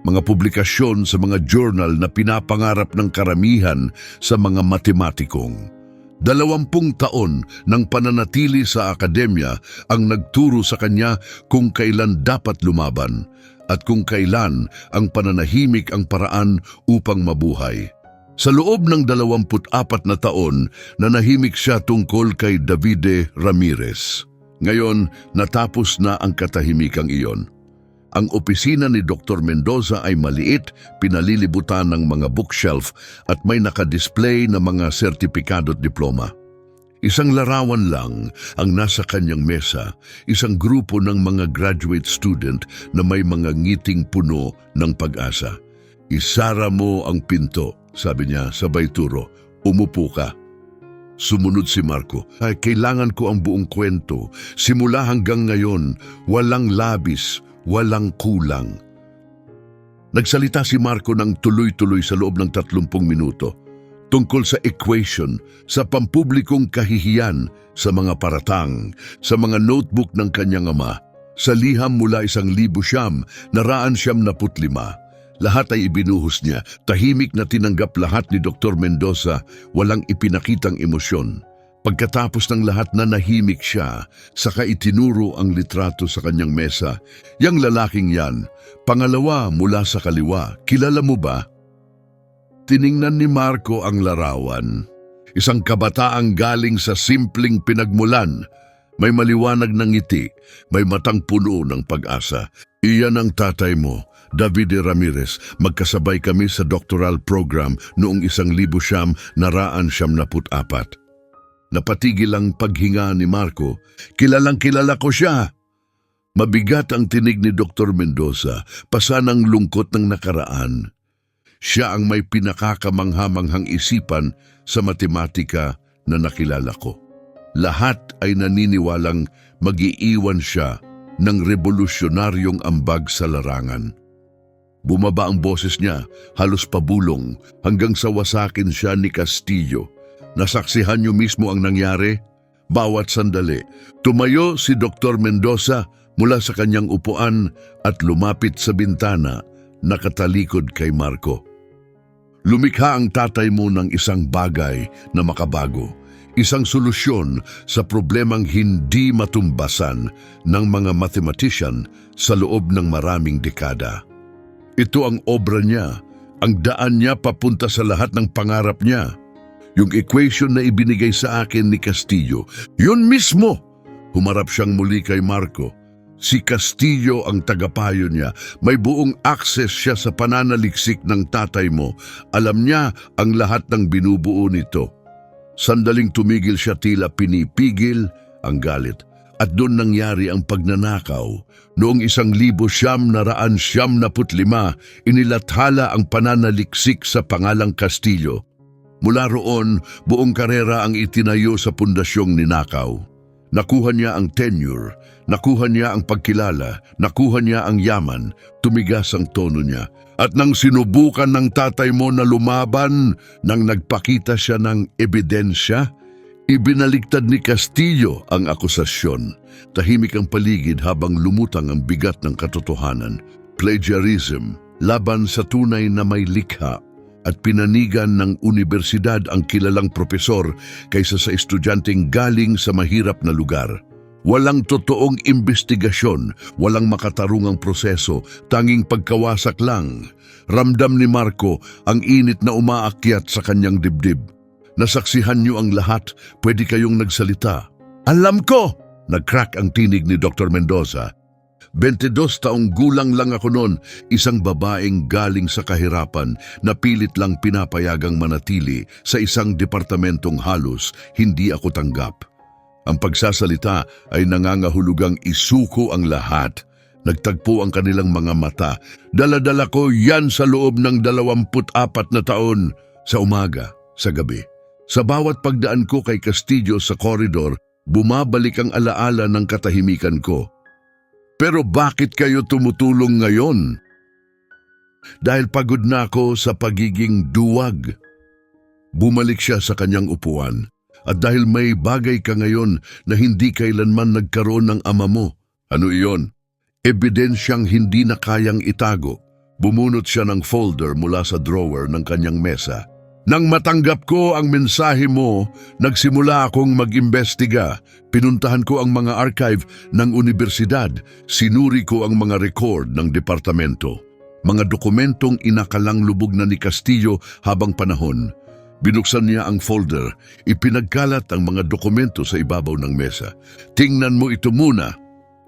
Mga publikasyon sa mga journal na pinapangarap ng karamihan sa mga matematikong. 20 taon ng pananatili sa akademya ang nagturo sa kanya kung kailan dapat lumaban at kung kailan ang pananahimik ang paraan upang mabuhay. Sa loob ng 24 na taon, nanahimik siya tungkol kay Davide Ramirez. Ngayon, natapos na ang katahimikang iyon. Ang opisina ni Dr. Mendoza ay maliit, pinalilibutan ng mga bookshelf at may nakadisplay na mga sertipikado at diploma. Isang larawan lang ang nasa kanyang mesa, isang grupo ng mga graduate student na may mga ngiting puno ng pag-asa. Isara mo ang pinto, sabi niya sabay turo. Umupo ka. Sumunod si Marco. Ay, kailangan ko ang buong kwento. Simula hanggang ngayon, walang labis, walang kulang. Nagsalita si Marco ng tuloy-tuloy sa loob ng 30 minuto tungkol sa equation, sa pampublikong kahihiyan, sa mga paratang, sa mga notebook ng kanyang ama, sa liham mula 1,975. Lahat ay ibinuhos niya. Tahimik na tinanggap lahat ni Dr. Mendoza, walang ipinakitang emosyon. Pagkatapos ng lahat na nahimik siya, saka itinuro ang litrato sa kanyang mesa. Yang lalaking yan, pangalawa mula sa kaliwa, kilala mo ba? Tiningnan ni Marco ang larawan. Isang kabataang galing sa simpleng pinagmulan. May maliwanag ng ngiti, may matang puno ng pag-asa. Iyan ang tatay mo, Davide Ramirez. Magkasabay kami sa doctoral program noong 1974. Napatigil ang paghinga ni Marco. Kilalang kilala ko siya. Mabigat ang tinig ni Dr. Mendoza, pasanang lungkot ng nakaraan. Siya ang may pinakakamanghamanghang isipan sa matematika na nakilala ko. Lahat ay naniniwalang mag-iiwan siya ng revolusyonaryong ambag sa larangan. Bumaba ang boses niya, halos pabulong, hanggang sa wasakin siya ni Castillo. Nasaksihan niyo mismo ang nangyari? Bawat sandali, tumayo si Dr. Mendoza mula sa kanyang upuan at lumapit sa bintana, nakatalikod kay Marco. Lumikha ang tatay mo ng isang bagay na makabago, isang solusyon sa problemang hindi matumbasan ng mga mathematician sa loob ng maraming dekada. Ito ang obra niya, ang daan niya papunta sa lahat ng pangarap niya. Yung equation na ibinigay sa akin ni Castillo, yun mismo! Humarap siyang muli kay Marco. Si Castillo ang tagapayo niya. May buong access siya sa pananaliksik ng tatay mo. Alam niya ang lahat ng binubuo nito. Sandaling tumigil siya, tila pinipigil ang galit. At doon nangyari ang pagnanakaw. Noong 1995, inilathala ang pananaliksik sa pangalang Castillo. Mula roon, buong karera ang itinayo sa pundasyong ninakaw. Nakuha niya ang tenure, nakuha niya ang pagkilala, nakuha niya ang yaman, tumigas ang tono niya. At nang sinubukan ng tatay mo na lumaban, nang nagpakita siya ng ebidensya, ibinaligtad ni Castillo ang akusasyon. Tahimik ang paligid habang lumutang ang bigat ng katotohanan. Plagiarism, laban sa tunay na may likha, at pinanigan ng unibersidad ang kilalang propesor kaysa sa estudyanteng galing sa mahirap na lugar. Walang totoong imbestigasyon, walang makatarungang proseso, tanging pagkawasak lang. Ramdam ni Marco ang init na umaakyat sa kanyang dibdib. Nasaksihan niyo ang lahat, pwede kayong nagsalita. Alam ko! Nag-crack ang tinig ni Dr. Mendoza. 22 taong gulang lang ako noon, isang babaeng galing sa kahirapan na pilit lang pinapayagang manatili sa isang departamentong halos hindi ako tanggap. Ang pagsasalita ay nangangahulugang isuko ang lahat. Nagtagpo ang kanilang mga mata. Dala-dala ko yan sa loob ng 24 na taon, sa umaga, sa gabi. Sa bawat pagdaan ko kay Castillo sa koridor, bumabalik ang alaala ng katahimikan ko. Pero bakit kayo tumutulong ngayon? Dahil pagod na ako sa pagiging duwag. Bumalik siya sa kanyang upuan. At dahil may bagay ka ngayon na hindi kailanman nagkaroon ng ama mo. Ano iyon? Ebidensyang hindi na kayang itago. Bumunot siya ng folder mula sa drawer ng kanyang mesa. Nang matanggap ko ang mensahe mo, nagsimula akong mag-imbestiga. Pinuntahan ko ang mga archive ng universidad. Sinuri ko ang mga record ng departamento. Mga dokumentong inakalang lubog na ni Castillo habang panahon. Binuksan niya ang folder. Ipinagkalat ang mga dokumento sa ibabaw ng mesa. Tingnan mo ito muna.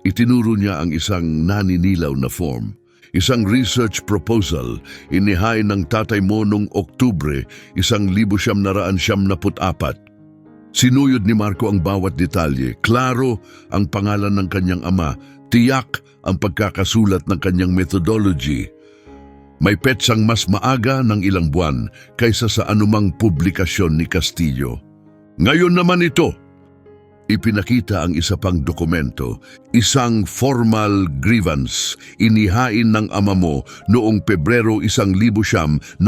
Itinuro niya ang isang naninilaw na form. Isang research proposal, inihain ng tatay mo noong Oktubre, 1974. Sinuyod ni Marco ang bawat detalye. Klaro ang pangalan ng kanyang ama. Tiyak ang pagkakasulat ng kanyang methodology. May petsang mas maaga ng ilang buwan kaysa sa anumang publikasyon ni Castillo. Ngayon naman ito. Ipinakita ang isa pang dokumento, isang formal grievance, inihain ng ama mo noong Pebrero 1975.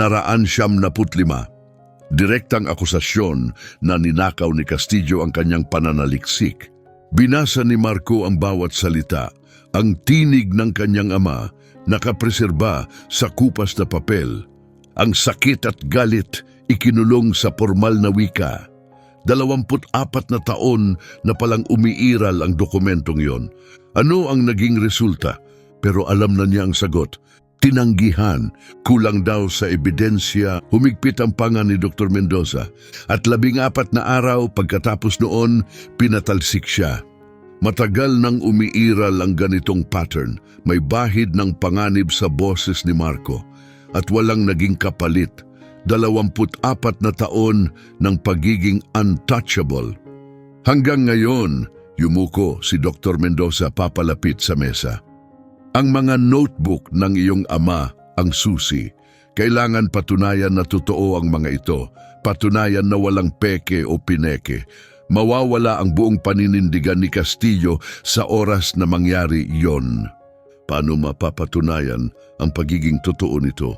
Direktang akusasyon na ninakaw ni Castillo ang kanyang pananaliksik. Binasa ni Marco ang bawat salita, ang tinig ng kanyang ama, nakapreserba sa kupas na papel. Ang sakit at galit ikinulong sa formal na wika. 24 na taon na palang umiiral ang dokumentong yon. Ano ang naging resulta? Pero alam na niya ang sagot. Tinanggihan, kulang daw sa ebidensya, humigpit ang panga ni Dr. Mendoza. At 14 na araw pagkatapos noon, pinatalsik siya. Matagal nang umiiral ang ganitong pattern. May bahid ng panganib sa boses ni Marco. At walang naging kapalit. 24 na taon ng pagiging untouchable. Hanggang ngayon, yumuko si Dr. Mendoza papalapit sa mesa. Ang mga notebook ng iyong ama ang susi. Kailangan patunayan na totoo ang mga ito. Patunayan na walang peke o pineke. Mawawala ang buong paninindigan ni Castillo sa oras na mangyari yon. Paano mapapatunayan ang pagiging totoo nito?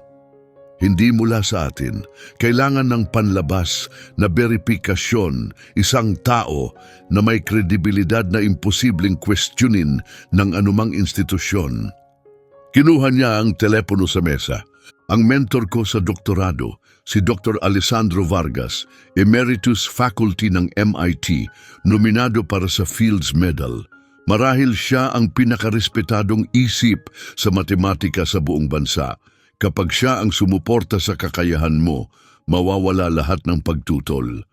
Hindi mula sa atin. Kailangan ng panlabas na beripikasyon, isang tao na may kredibilidad na imposibleng questionin ng anumang institusyon. Kinuha niya ang telepono sa mesa. Ang mentor ko sa doktorado, si Dr. Alessandro Vargas, Emeritus Faculty ng MIT, nominado para sa Fields Medal. Marahil siya ang pinakarespetadong isip sa matematika sa buong bansa. Kapag siya ang sumuporta sa kakayahan mo, mawawala lahat ng pagtutol.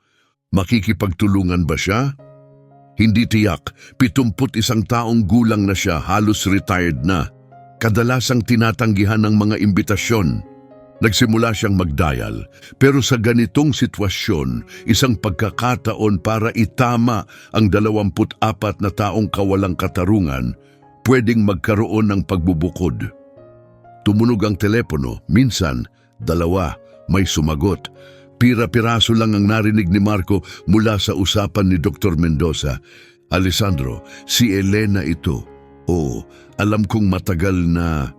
Makikipagtulungan ba siya? Hindi tiyak. 71 taong gulang na siya, halos retired na. Kadalasang tinatanggihan ng mga imbitasyon. Nagsimula siyang mag-dial, pero sa ganitong sitwasyon, isang pagkakataon para itama ang 24 na taong kawalang katarungan, pwedeng magkaroon ng pagbubukod. Tumunog ang telepono, minsan, 2, may sumagot. Pira-piraso lang ang narinig ni Marco mula sa usapan ni Dr. Mendoza. Alessandro, si Elena ito. Oo, alam kong matagal na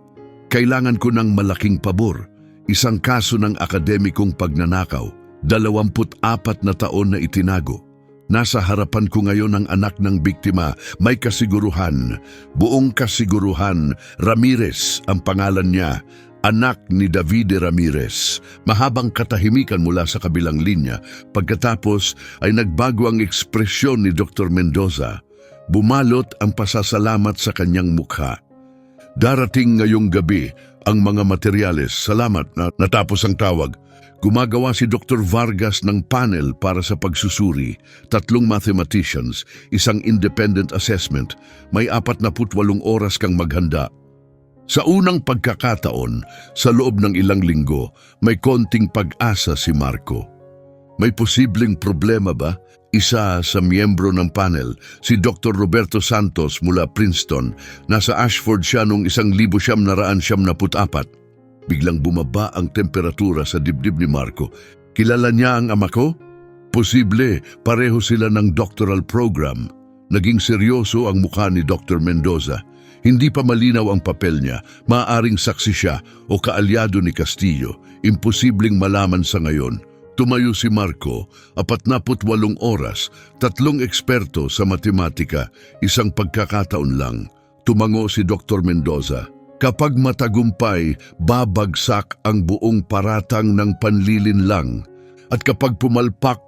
kailangan ko ng malaking pabor. Isang kaso ng akademikong pagnanakaw, 24 na taon na itinago. Nasa harapan ko ngayon ang anak ng biktima, may kasiguruhan, buong kasiguruhan. Ramirez ang pangalan niya, anak ni Davide Ramirez. Mahabang katahimikan mula sa kabilang linya. Pagkatapos ay nagbago ang ekspresyon ni Dr. Mendoza. Bumalot ang pasasalamat sa kanyang mukha. Darating ngayong gabi ang mga materyales. Salamat na natapos ang tawag. Gumagawa si Dr. Vargas ng panel para sa pagsusuri, 3 mathematicians, isang independent assessment. May 48 oras kang maghanda. Sa unang pagkakataon, sa loob ng ilang linggo, may konting pag-asa si Marco. May posibleng problema ba? Isa sa miyembro ng panel, si Dr. Roberto Santos mula Princeton, nasa Ashford siya noong 1974. Biglang bumaba ang temperatura sa dibdib ni Marco. Kilala niya ang ama ko? Posible, pareho sila ng doctoral program. Naging seryoso ang mukha ni Dr. Mendoza. Hindi pa malinaw ang papel niya, maaaring saksi siya o kaalyado ni Castillo. Imposibleng malaman sa ngayon. Tumayo si Marco, 48 oras, 3 eksperto sa matematika, isang pagkakataon lang. Tumango si Dr. Mendoza. Kapag matagumpay, babagsak ang buong paratang ng panlilinlang. At kapag pumalpak,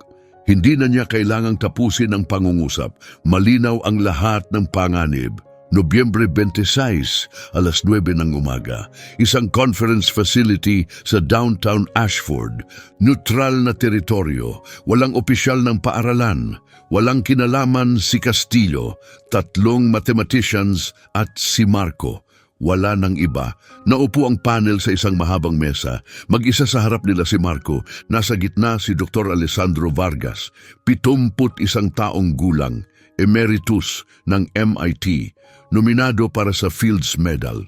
hindi na niya kailangang tapusin ang pangungusap. Malinaw ang lahat ng panganib. Nobyembre 26, alas 9 ng umaga, isang conference facility sa downtown Ashford. Neutral na teritoryo, walang opisyal ng paaralan, walang kinalaman si Castillo, 3 mathematicians at si Marco. Wala nang iba. Naupo ang panel sa isang mahabang mesa. Mag-isa sa harap nila si Marco. Nasa gitna si Dr. Alessandro Vargas, 71 taong gulang, emeritus ng MIT, nominado para sa Fields Medal.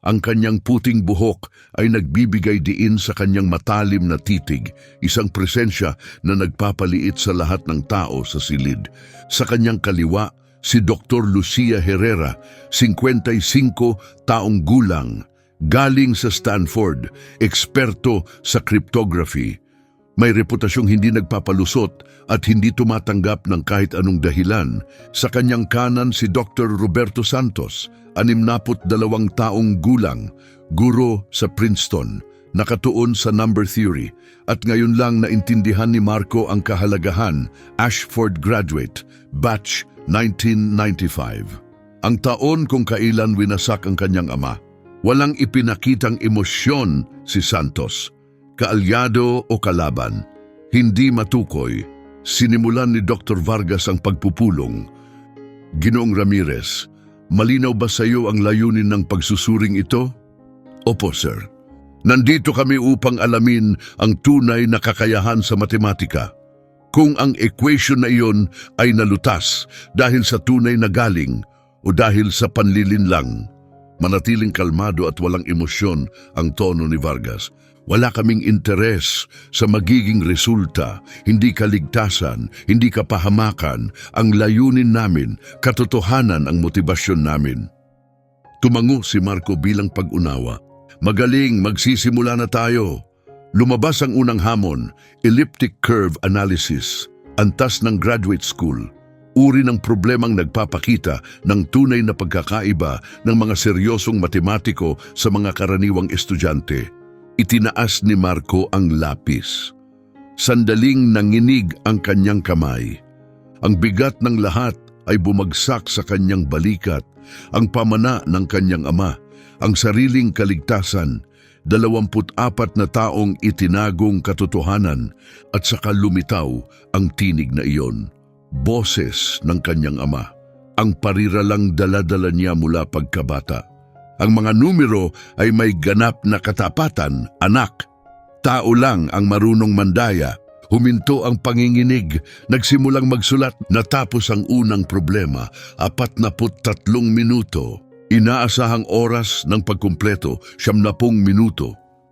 Ang kanyang puting buhok ay nagbibigay diin sa kanyang matalim na titig, isang presensya na nagpapaliit sa lahat ng tao sa silid. Sa kanyang kaliwa, si Dr. Lucia Herrera, 55 taong gulang, galing sa Stanford, eksperto sa cryptography. May reputasyong hindi nagpapalusot at hindi tumatanggap ng kahit anong dahilan. Sa kanyang kanan si Dr. Roberto Santos, 62 taong gulang, guro sa Princeton, nakatuon sa number theory, at ngayon lang naintindihan ni Marco ang kahalagahan, Ashford graduate, batch 1995. Ang taon kung kailan winasak ang kanyang ama. Walang ipinakitang emosyon si Santos. Kaalyado o kalaban. Hindi matukoy. Sinimulan ni Dr. Vargas ang pagpupulong. Ginoong Ramirez, malinaw ba sa iyo ang layunin ng pagsusuring ito? Opo, sir. Nandito kami upang alamin ang tunay na kakayahan sa matematika. Kung ang equation na iyon ay nalutas dahil sa tunay na galing o dahil sa panlilinlang. Manatiling kalmado at walang emosyon ang tono ni Vargas. Wala kaming interes sa magiging resulta, hindi kaligtasan, hindi kapahamakan. Ang layunin namin, katotohanan ang motibasyon namin. Tumango si Marco bilang pag-unawa. Magaling, magsisimula na tayo. Lumabas ang unang hamon, elliptic curve analysis, antas ng graduate school. Uri ng problemang nagpapakita ng tunay na pagkakaiba ng mga seryosong matematiko sa mga karaniwang estudyante. Itinaas ni Marco ang lapis. Sandaling nanginig ang kanyang kamay. Ang bigat ng lahat ay bumagsak sa kanyang balikat, ang pamana ng kanyang ama, ang sariling kaligtasan, 24 na taong itinagong katotohanan at saka lumitaw ang tinig na iyon. Boses ng kanyang ama, ang pariralang dala-dala niya mula pagkabata. Ang mga numero ay may ganap na katapatan, anak. Tao lang ang marunong mandaya. Huminto ang panginginig, nagsimulang magsulat, natapos ang unang problema, 43 minuto. Inaasahang oras ng pagkumpleto, 70 minuto.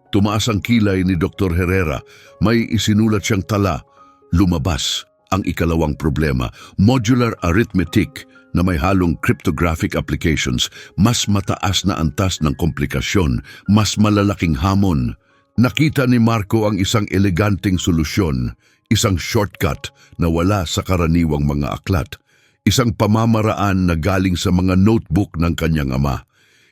Tumaas ang kilay ni Dr. Herrera, may isinulat siyang tala. Lumabas ang ikalawang problema, modular arithmetic na may halong cryptographic applications, mas mataas na antas ng komplikasyon, mas malalaking hamon. Nakita ni Marco ang isang eleganteng solusyon, isang shortcut na wala sa karaniwang mga aklat, isang pamamaraan na galing sa mga notebook ng kanyang ama.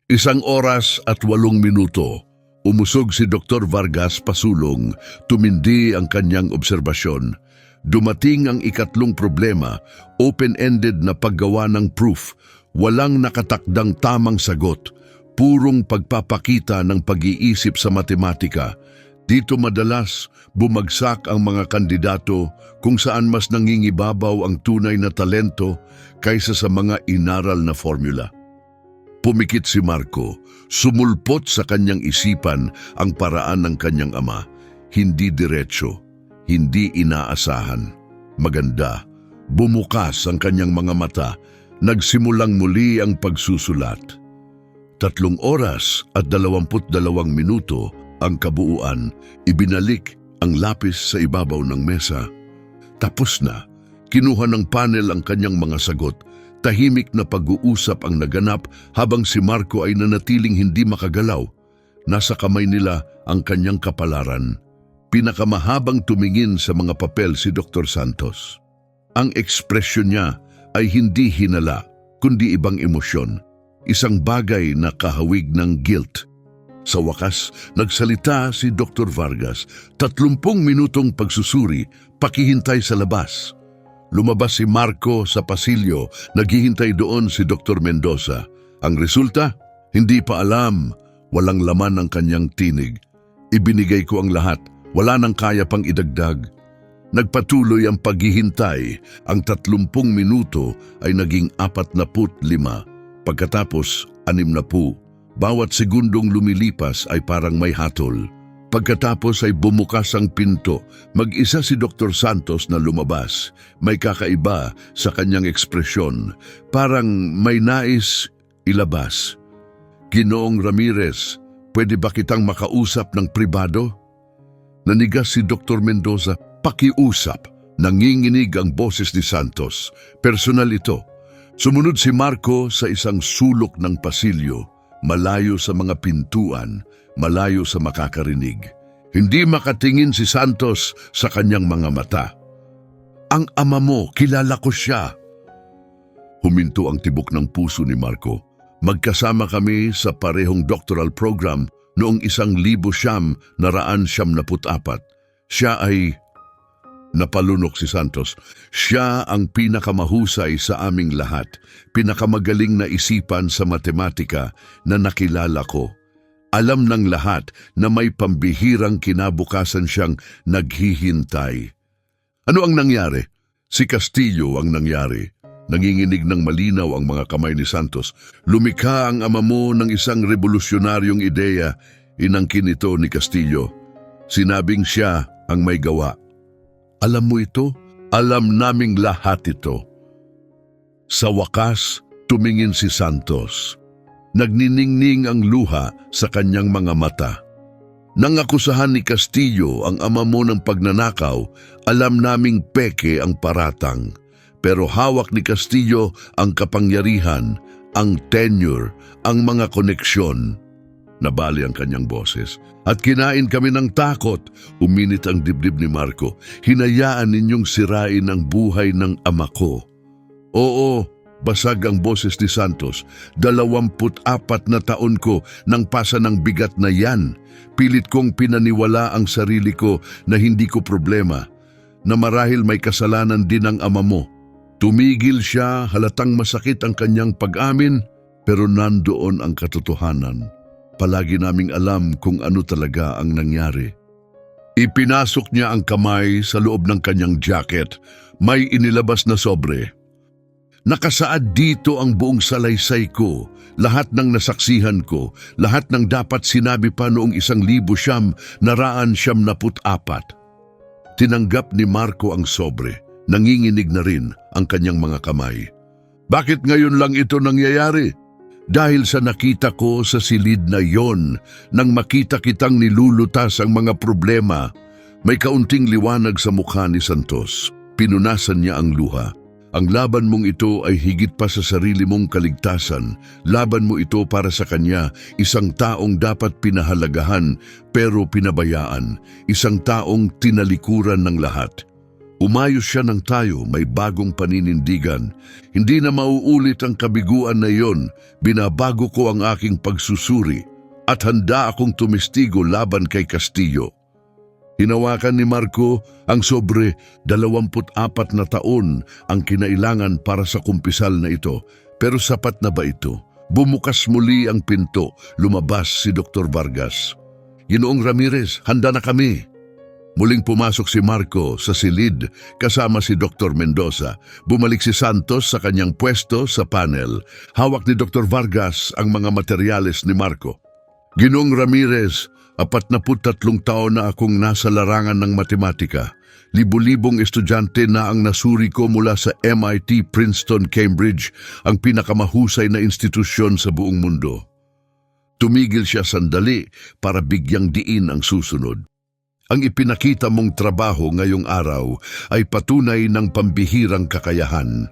1 oras at 8 minuto. Umusog si Dr. Vargas pasulong, tumindi ang kanyang obserbasyon. Dumating ang ikatlong problema, open-ended na paggawa ng proof, walang nakatakdang tamang sagot, purong pagpapakita ng pag-iisip sa matematika. Dito madalas bumagsak ang mga kandidato kung saan mas nangingibabaw ang tunay na talento kaysa sa mga inaral na formula. Pumikit si Marco, sumulpot sa kanyang isipan ang paraan ng kanyang ama, hindi diretso. Hindi inaasahan. Maganda. Bumukas ang kanyang mga mata. Nagsimulang muli ang pagsusulat. 3 oras at 22 minuto ang kabuuan. Ibinalik ang lapis sa ibabaw ng mesa. Tapos na. Kinuha ng panel ang kanyang mga sagot. Tahimik na pag-uusap ang naganap habang si Marco ay nanatiling hindi makagalaw. Nasa kamay nila ang kanyang kapalaran. Pinakamahabang tumingin sa mga papel si Dr. Santos. Ang ekspresyon niya ay hindi hinala, kundi ibang emosyon. Isang bagay na kahawig ng guilt. Sa wakas, nagsalita si Dr. Vargas. 30 minutong pagsusuri, pakihintay sa labas. Lumabas si Marco sa pasilyo, naghihintay doon si Dr. Mendoza. Ang resulta? Hindi pa alam. Walang laman ang kanyang tinig. Ibinigay ko ang lahat. Wala nang kaya pang idagdag. Nagpatuloy ang paghihintay. Ang 30 minuto ay naging 45. Pagkatapos, 60. Bawat segundong lumilipas ay parang may hatol. Pagkatapos ay bumukas ang pinto. Mag-isa si Dr. Santos na lumabas. May kakaiba sa kanyang ekspresyon. Parang may nais ilabas. Ginoong Ramirez, pwede ba kitang makausap ng pribado? Nanigas si Dr. Mendoza, pakiusap. Nanginginig ang boses ni Santos. Personal ito. Sumunod si Marco sa isang sulok ng pasilyo, malayo sa mga pintuan, malayo sa makakarinig. Hindi makatingin si Santos sa kanyang mga mata. Ang ama mo, kilala ko siya. Huminto ang tibok ng puso ni Marco. Magkasama kami sa parehong doctoral program noong 1994. Siya ay... Napalunok si Santos. Siya ang pinakamahusay sa aming lahat, pinakamagaling na isipan sa matematika na nakilala ko. Alam ng lahat na may pambihirang kinabukasan siyang naghihintay. Ano ang nangyari? Si Castillo ang nangyari. Nanginginig ng malinaw ang mga kamay ni Santos. Lumikha ang ama mo ng isang revolusyonaryong ideya. Inangkin ito ni Castillo. Sinabing siya ang may gawa. Alam mo ito? Alam naming lahat ito. Sa wakas, tumingin si Santos. Nagniningning ang luha sa kanyang mga mata. Nang akusahan ni Castillo ang ama mo ng pagnanakaw, alam naming peke ang paratang. Pero hawak ni Castillo ang kapangyarihan, ang tenure, ang mga koneksyon. Nabali ang kanyang boses. At kinain kami ng takot. Uminit ang dibdib ni Marco. Hinayaan ninyong sirain ang buhay ng ama ko. Oo, basag ang boses ni Santos. 24 na taon ko nang pasa ng bigat na yan. Pilit kong pinaniwala ang sarili ko na hindi ko problema. Na marahil may kasalanan din ang ama mo. Tumigil siya, halatang masakit ang kanyang pag-amin, pero nandoon ang katotohanan. Palagi naming alam kung ano talaga ang nangyari. Ipinasok niya ang kamay sa loob ng kanyang jacket. May inilabas na sobre. Nakasaad dito ang buong salaysay ko, lahat ng nasaksihan ko, lahat ng dapat sinabi pa noong 1974. Tinanggap ni Marco ang sobre, nanginginig na rin ang kanyang mga kamay. Bakit ngayon lang ito nangyayari? Dahil sa nakita ko sa silid na yon, nang makita kitang nilulutas ang mga problema, may kaunting liwanag sa mukha ni Santos. Pinunasan niya ang luha. Ang laban mong ito ay higit pa sa sarili mong kaligtasan. Laban mo ito para sa kanya, isang taong dapat pinahalagahan pero pinabayaan, isang taong tinalikuran ng lahat. Umayos siya ng tayo, may bagong paninindigan. Hindi na mauulit ang kabiguan na iyon. Binabago ko ang aking pagsusuri at handa akong tumistigo laban kay Castillo. Hinawakan ni Marco ang sobre. 24 na taon ang kinailangan para sa kumpisal na ito. Pero sapat na ba ito? Bumukas muli ang pinto. Lumabas si Dr. Vargas. Ginoong Ramirez, handa na kami. Muling pumasok si Marco sa silid kasama si Dr. Mendoza. Bumalik si Santos sa kanyang pwesto sa panel. Hawak ni Dr. Vargas ang mga materyales ni Marco. Ginoong Ramirez, 43 taon na akong nasa larangan ng matematika. Libu-libong estudyante na ang nasuri ko mula sa MIT, Princeton, Cambridge, ang pinakamahusay na institusyon sa buong mundo. Tumigil siya sandali para bigyang diin ang susunod. Ang ipinakita mong trabaho ngayong araw ay patunay ng pambihirang kakayahan.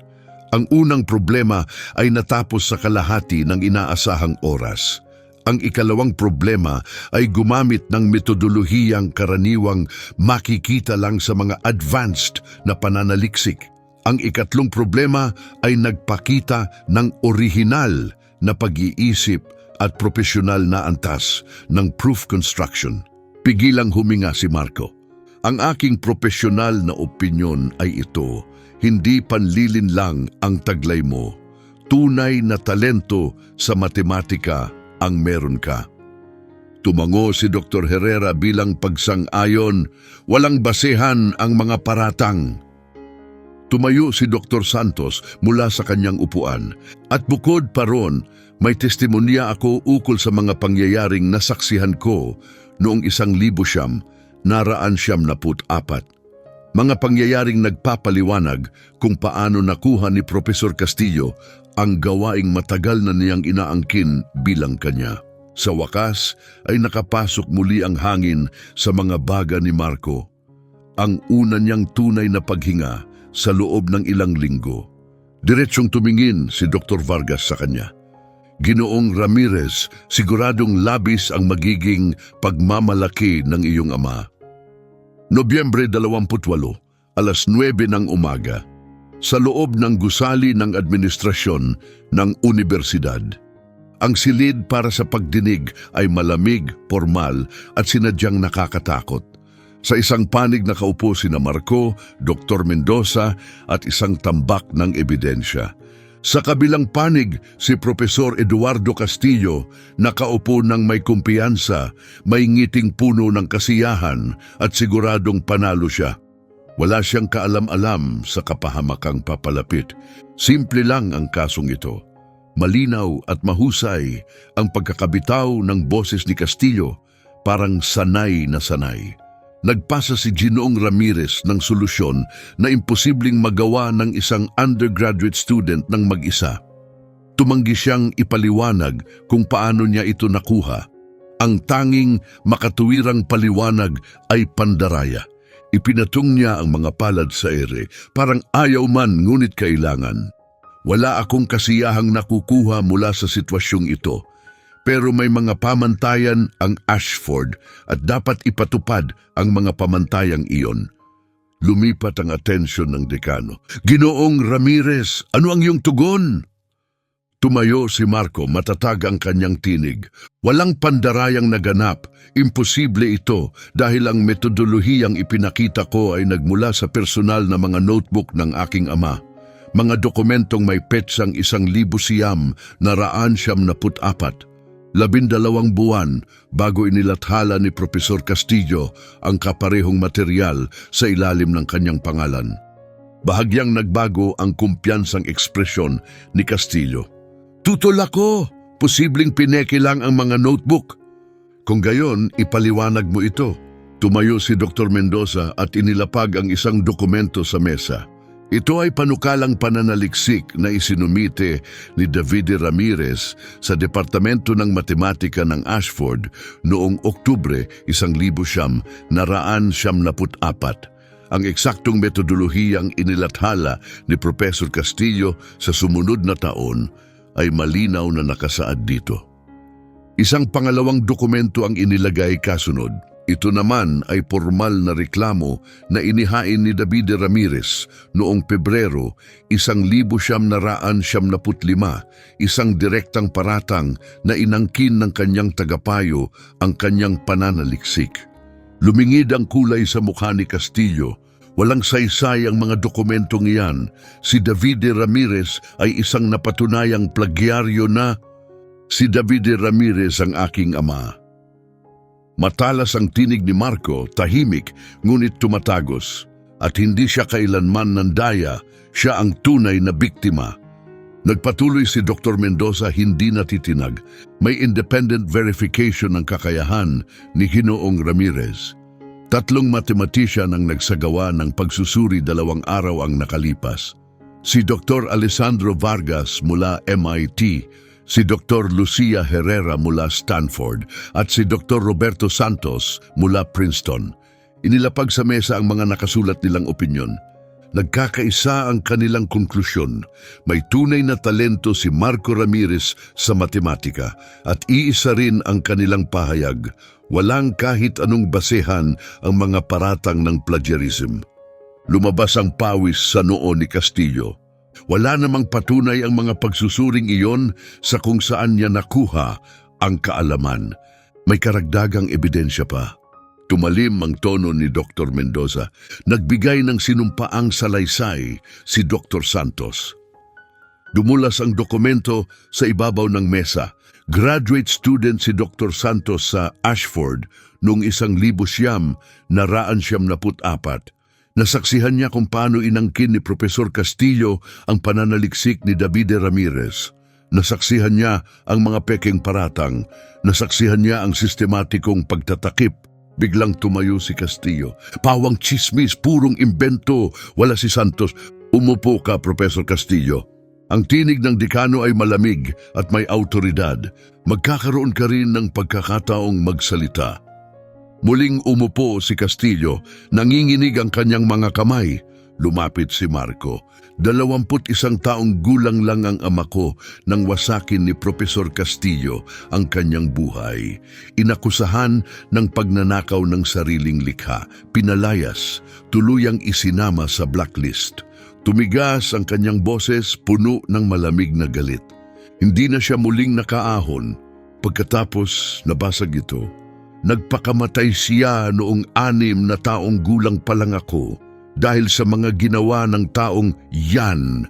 Ang unang problema ay natapos sa kalahati ng inaasahang oras. Ang ikalawang problema ay gumamit ng metodolohiyang karaniwang makikita lang sa mga advanced na pananaliksik. Ang ikatlong problema ay nagpakita ng orihinal na pag-iisip at profesional na antas ng proof construction. Pigilang huminga si Marco. Ang aking profesional na opinyon ay ito, hindi panlilin lang ang taglay mo. Tunay na talento sa matematika ang meron ka. Tumango si Dr. Herrera bilang pagsang-ayon, walang basehan ang mga paratang. Tumayo si Dr. Santos mula sa kanyang upuan at bukod pa ron, may testimonya ako ukol sa mga pangyayaring nasaksihan ko noong 1974. Mga pangyayaring nagpapaliwanag kung paano nakuha ni Profesor Castillo ang gawaing matagal na niyang inaangkin bilang kanya. Sa wakas ay nakapasok muli ang hangin sa mga baga ni Marco. Ang una niyang tunay na paghinga sa loob ng ilang linggo. Diretsyong tumingin si Dr. Vargas sa kanya. Ginoong Ramirez, siguradong labis ang magiging pagmamalaki ng iyong ama. Nobyembre 28, alas 9 ng umaga, sa loob ng gusali ng administrasyon ng universidad. Ang silid para sa pagdinig ay malamig, formal at sinadyang nakakatakot. Sa isang panig nakaupo sina Marco, Dr. Mendoza at isang tambak ng ebidensya. Sa kabilang panig, si Profesor Eduardo Castillo, nakaupo ng may kumpiyansa, may ngiting puno ng kasiyahan at siguradong panalo siya. Wala siyang kaalam-alam sa kapahamakang papalapit. Simple lang ang kasong ito. Malinaw at mahusay ang pagkakabitaw ng boses ni Castillo, parang sanay na sanay. Nagpasa si Ginoong Ramirez ng solusyon na imposibleng magawa ng isang undergraduate student ng mag-isa. Tumanggi siyang ipaliwanag kung paano niya ito nakuha. Ang tanging makatuwirang paliwanag ay pandaraya. Ipinatong niya ang mga palad sa ere, parang ayaw man ngunit kailangan. Wala akong kasiyahang nakukuha mula sa sitwasyong ito. Pero may mga pamantayan ang Ashford at dapat ipatupad ang mga pamantayang iyon. Lumipat ang atensyon ng dekano. Ginoong Ramirez, ano ang iyong tugon? Tumayo si Marco, matatag ang kanyang tinig. Walang pandarayang naganap. Imposible ito dahil ang metodolohiyang ipinakita ko ay nagmula sa personal na mga notebook ng aking ama. Mga dokumentong may petsang 1,944. 12 buwan bago inilathala ni Profesor Castillo ang kaparehong material sa ilalim ng kanyang pangalan. Bahagyang nagbago ang kumpiyansang ekspresyon ni Castillo. Tutol ako! Posibleng pineke lang ang mga notebook. Kung gayon, ipaliwanag mo ito. Tumayo si Dr. Mendoza at inilapag ang isang dokumento sa mesa. Ito ay panukalang pananaliksik na isinumite ni David Ramirez sa Departamento ng Matematika ng Ashford noong Oktubre 1974. Ang eksaktong metodolohiyang inilathala ni Professor Castillo sa sumunod na taon ay malinaw na nakasaad dito. Isang pangalawang dokumento ang inilagay kasunod. Ito naman ay formal na reklamo na inihain ni David Ramirez noong Pebrero 1975, isang direktang paratang na inangkin ng kanyang tagapayo ang kanyang pananaliksik. Lumingid ang kulay sa mukha ni Castillo. Walang saysay ang mga dokumentong iyan. Si David Ramirez ay isang napatunayang plagyaryo na si David Ramirez ang aking ama. Matalas ang tinig ni Marco, tahimik ngunit tumatagos. At hindi siya kailanman nandaya, siya ang tunay na biktima. Nagpatuloy si Dr. Mendoza, hindi natitinag. May independent verification ng kakayahan ni Ginoong Ramirez. 3 matematisyan ang nagsagawa ng pagsusuri 2 araw ang nakalipas. Si Dr. Alessandro Vargas mula MIT, si Dr. Lucia Herrera mula Stanford at si Dr. Roberto Santos mula Princeton. Inilapag sa mesa ang mga nakasulat nilang opinyon. Nagkakaisa ang kanilang konklusyon. May tunay na talento si Marco Ramirez sa matematika at iisa rin ang kanilang pahayag. Walang kahit anong basehan ang mga paratang ng plagiarism. Lumabas ang pawis sa noo ni Castillo. Wala namang patunay ang mga pagsusuring iyon sa kung saan niya nakuha ang kaalaman. May karagdagang ebidensya pa. Tumalim ang tono ni Dr. Mendoza. Nagbigay ng sinumpaang salaysay si Dr. Santos. Dumulas ang dokumento sa ibabaw ng mesa. Graduate student si Dr. Santos sa Ashford noong 1974. Nasaksihan niya kung paano inangkin ni Profesor Castillo ang pananaliksik ni David Ramirez. Nasaksihan niya ang mga peking paratang. Nasaksihan niya ang sistematikong pagtatakip. Biglang tumayo si Castillo. Pawang chismis, purong imbento. Wala si Santos. Umupo ka, Profesor Castillo. Ang tinig ng dekano ay malamig at may autoridad. Magkakaroon ka rin ng pagkakataong magsalita. Muling umupo si Castillo, nanginginig ang kanyang mga kamay. Lumapit si Marco. 21 taong gulang lang ang ama ko nang wasakin ni Profesor Castillo ang kanyang buhay. Inakusahan ng pagnanakaw ng sariling likha, pinalayas, tuluyang isinama sa blacklist. Tumigas ang kanyang boses, puno ng malamig na galit. Hindi na siya muling nakaahon. Pagkatapos nabasag ito, nagpakamatay siya noong 6 na taong gulang pa lang ako dahil sa mga ginawa ng taong yan.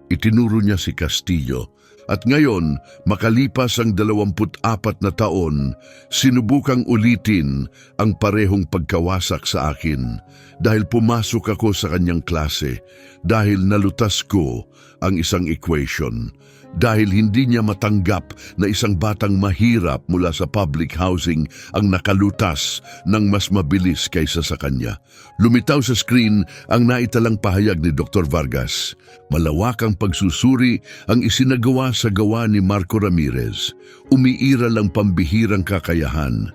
Itinuro niya si Castillo. At ngayon, makalipas ang 24 na taon, sinubukang ulitin ang parehong pagkawasak sa akin dahil pumasok ako sa kanyang klase, dahil nalutas ko ang isang equation, dahil hindi niya matanggap na isang batang mahirap mula sa public housing ang nakalutas ng mas mabilis kaysa sa kanya. Lumitaw sa screen ang naitalang pahayag ni Dr. Vargas. Malawakang pagsusuri ang isinagawa sa gawa ni Marco Ramirez, umiiral ang pambihirang kakayahan.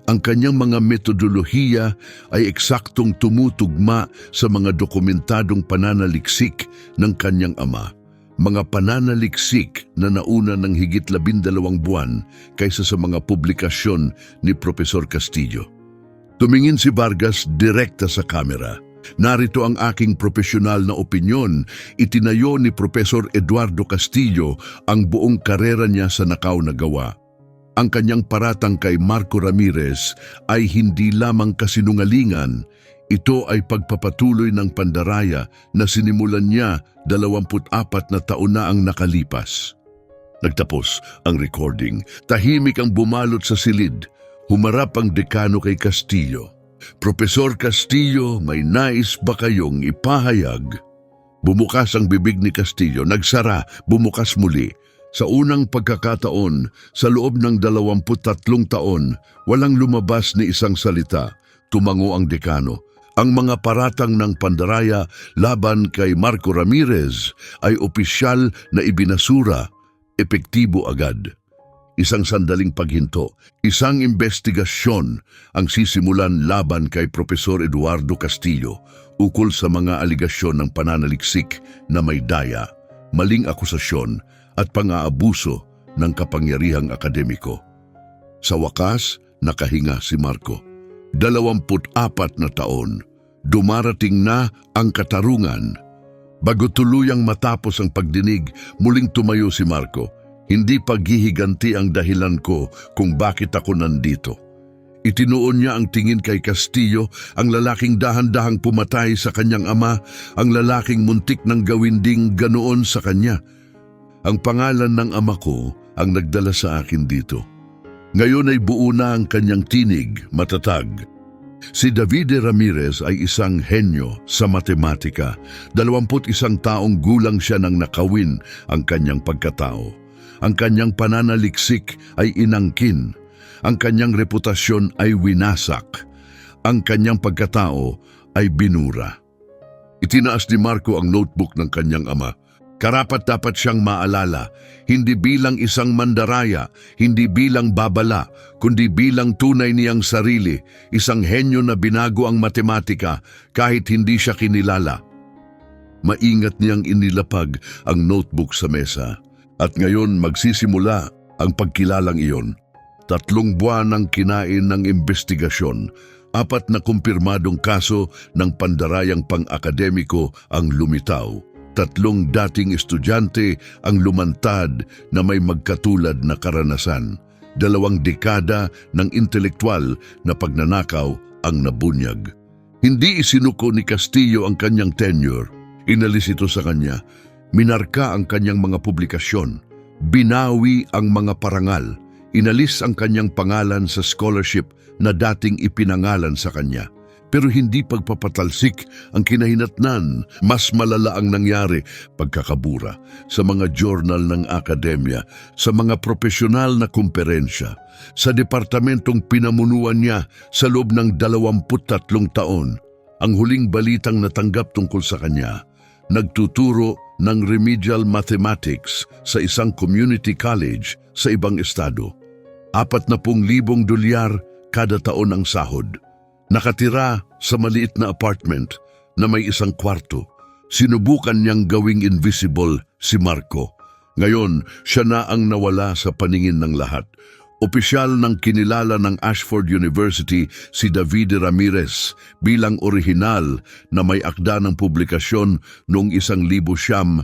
Ang kanyang mga metodolohiya ay eksaktong tumutugma sa mga dokumentadong pananaliksik ng kanyang ama. Mga pananaliksik na nauna ng higit 12 buwan kaysa sa mga publikasyon ni Profesor Castillo. Tumingin si Vargas direkta sa kamera. Narito ang aking profesional na opinyon. Itinayo ni Profesor Eduardo Castillo ang buong karera niya sa nakaw na gawa. Ang kanyang paratang kay Marco Ramirez ay hindi lamang kasinungalingan, ito ay pagpapatuloy ng pandaraya na sinimulan niya 24 na taon na ang nakalipas. Nagtapos ang recording, tahimik ang bumalot sa silid, humarap ang dekano kay Castillo. Profesor Castillo, may nais ba kayong ipahayag? Bumukas ang bibig ni Castillo, nagsara, bumukas muli. Sa unang pagkakataon, sa loob ng 23 taon, walang lumabas ni isang salita. Tumango ang dekano. Ang mga paratang ng pandaraya laban kay Marco Ramirez ay opisyal na ibinasura, epektibo agad. Isang sandaling paghinto, isang investigasyon ang sisimulan laban kay Profesor Eduardo Castillo ukol sa mga aligasyon ng pananaliksik na may daya, maling akusasyon at pang-aabuso ng kapangyarihang akademiko. Sa wakas, nakahinga si Marco. 24 na taon, dumarating na ang katarungan. Bago tuluyang matapos ang pagdinig, muling tumayo si Marco. Hindi paghihiganti ang dahilan ko kung bakit ako nandito. Itinuon niya ang tingin kay Castillo, ang lalaking dahan-dahang pumatay sa kanyang ama, ang lalaking muntik ng gawin ding ganoon sa kanya. Ang pangalan ng ama ko ang nagdala sa akin dito. Ngayon ay buo na ang kanyang tinig, matatag. Si Davide Ramirez ay isang henyo sa matematika. 21 taong gulang siya nang nakawin ang kanyang pagkatao. Ang kanyang pananaliksik ay inangkin. Ang kanyang reputasyon ay winasak. Ang kanyang pagkatao ay binura. Itinaas ni Marco ang notebook ng kanyang ama. Karapat-dapat siyang maalala, hindi bilang isang mandaraya, hindi bilang babala, kundi bilang tunay niyang sarili, isang henyo na binago ang matematika kahit hindi siya kinilala. Maingat niyang inilapag ang notebook sa mesa. At ngayon magsisimula ang pagkilalang iyon. 3 buwan ang kinain ng investigasyon, 4 na kumpirmadong kaso ng pandarayang pang-akademiko ang lumitaw. 3 dating estudyante ang lumantad na may magkatulad na karanasan. 2 dekada ng intelektual na pagnanakaw ang nabunyag. Hindi isinuko ni Castillo ang kanyang tenure. Inalis ito sa kanya. Minarka ang kanyang mga publikasyon. Binawi ang mga parangal. Inalis ang kanyang pangalan sa scholarship na dating ipinangalan sa kanya. Pero hindi pagpapatalsik ang kinahinatnan, mas malala ang nangyari, pagkakabura sa mga journal ng akademya, sa mga profesional na kumperensya, sa departamentong pinamunuan niya sa loob ng 23 taon. Ang huling balitang natanggap tungkol sa kanya, nagtuturo ng remedial mathematics sa isang community college sa ibang estado. 40,000 dolyar kada taon ang sahod. Nakatira sa maliit na apartment na may isang kwarto. Sinubukan niyang gawing invisible si Marco. Ngayon, siya na ang nawala sa paningin ng lahat. Opisyal ng kinilala ng Ashford University si Davide Ramirez bilang orihinal na may akda ng publikasyon noong 1995.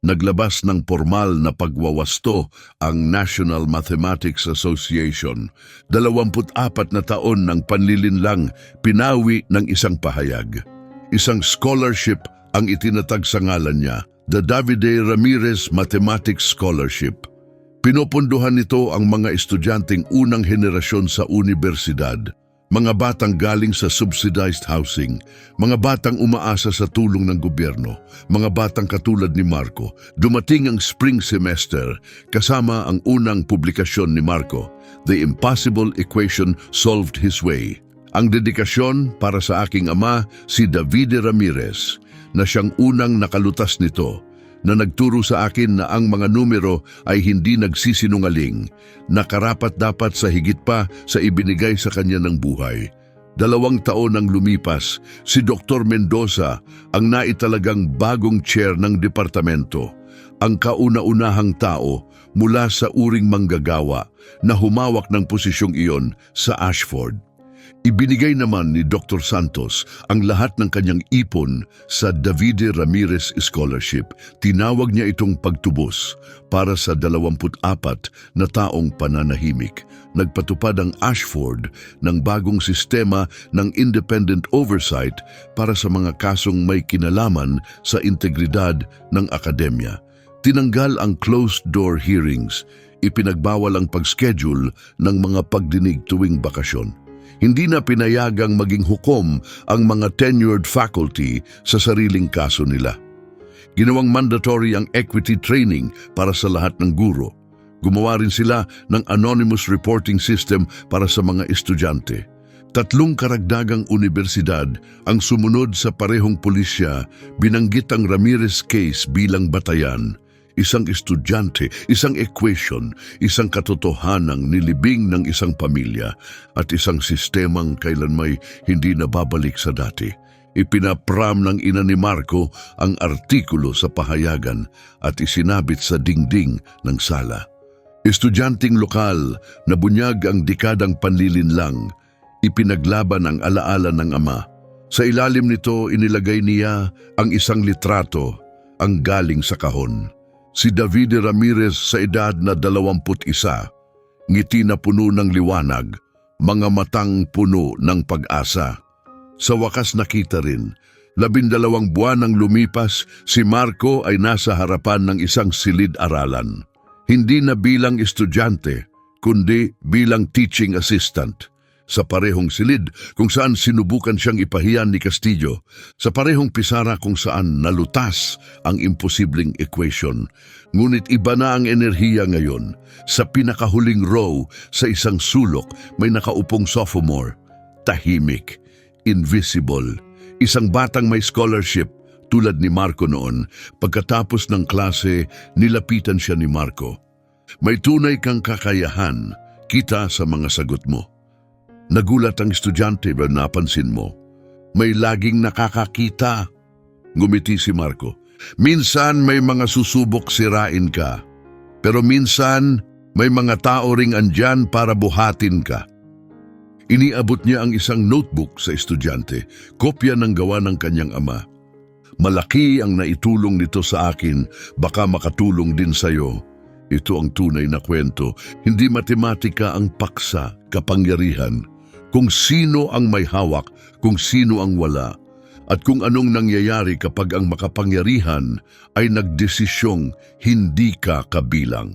Naglabas ng formal na pagwawasto ang National Mathematics Association. 24 na taon ng panlilinlang pinawi ng isang pahayag. Isang scholarship ang itinatag sa ngalan niya, the Davide Ramirez Mathematics Scholarship. Pinupunduhan nito ang mga estudyanteng unang henerasyon sa universidad. Mga batang galing sa subsidized housing, mga batang umaasa sa tulong ng gobyerno, mga batang katulad ni Marco. Dumating ang spring semester kasama ang unang publikasyon ni Marco, The Impossible Equation Solved His Way. Ang dedikasyon para sa aking ama, si Davide Ramirez, na siyang unang nakalutas nito. na nagturo sa akin na ang mga numero ay hindi nagsisinungaling, na karapat-dapat sa higit pa sa ibinigay sa kanya ng buhay. 2 taon ang lumipas, si Dr. Mendoza ang naitalagang bagong chair ng departamento, ang kauna-unahang tao mula sa uring manggagawa na humawak ng posisyong iyon sa Ashford. Ibinigay naman ni Dr. Santos ang lahat ng kanyang ipon sa Davide Ramirez Scholarship. Tinawag niya itong pagtubos para sa 24 na taong pananahimik. Nagpatupad ang Ashford ng bagong sistema ng independent oversight para sa mga kasong may kinalaman sa integridad ng akademya. Tinanggal ang closed-door hearings. Ipinagbawal ang pag-schedule ng mga pagdinig tuwing bakasyon. Hindi na pinayagang maging hukom ang mga tenured faculty sa sariling kaso nila. Ginawang mandatory ang equity training para sa lahat ng guro. Gumawa rin sila ng anonymous reporting system para sa mga estudyante. 3 karagdagang universidad ang sumunod sa parehong pulisya, binanggit ang Ramirez case bilang batayan. Isang estudyante, isang equation, isang katotohanang nilibing ng isang pamilya at isang sistemang kailanmay hindi nababalik sa dati. Ipinapram ng ina ni Marco ang artikulo sa pahayagan at isinabit sa dingding ng sala. Estudyanteng lokal na bunyag ang dekadang panlilinlang, ipinaglaban ang alaala ng ama. Sa ilalim nito inilagay niya ang isang litrato, ang galing sa kahon. Si Davide Ramirez sa edad na 21, ngiti na puno ng liwanag, mga matang puno ng pag-asa. Sa wakas nakita rin, 12 buwan nang lumipas, si Marco ay nasa harapan ng isang silid-aralan. Hindi na bilang estudyante, kundi bilang teaching assistant. Sa parehong silid kung saan sinubukan siyang ipahiyan ni Castillo, sa parehong pisara kung saan nalutas ang imposibleng equation. Ngunit iba na ang enerhiya ngayon. Sa pinakahuling row, sa isang sulok, may nakaupong sophomore. Tahimik, invisible, isang batang may scholarship tulad ni Marco noon. Pagkatapos ng klase, nilapitan siya ni Marco. May tunay kang kakayahan, kita sa mga sagot mo. Nagulat ang estudyante, pero napansin mo. May laging nakakakita. Ngumiti si Marco. Minsan may mga susubok sirain ka. Pero minsan may mga tao ring andyan para buhatin ka. Iniabot niya ang isang notebook sa estudyante, kopya ng gawa ng kanyang ama. Malaki ang naitulong nito sa akin, baka makatulong din sa'yo. Ito ang tunay na kwento, hindi matematika ang paksa, kapangyarihan. Kung sino ang may hawak, kung sino ang wala, at kung anong nangyayari kapag ang makapangyarihan ay nagdesisyong hindi ka kabilang.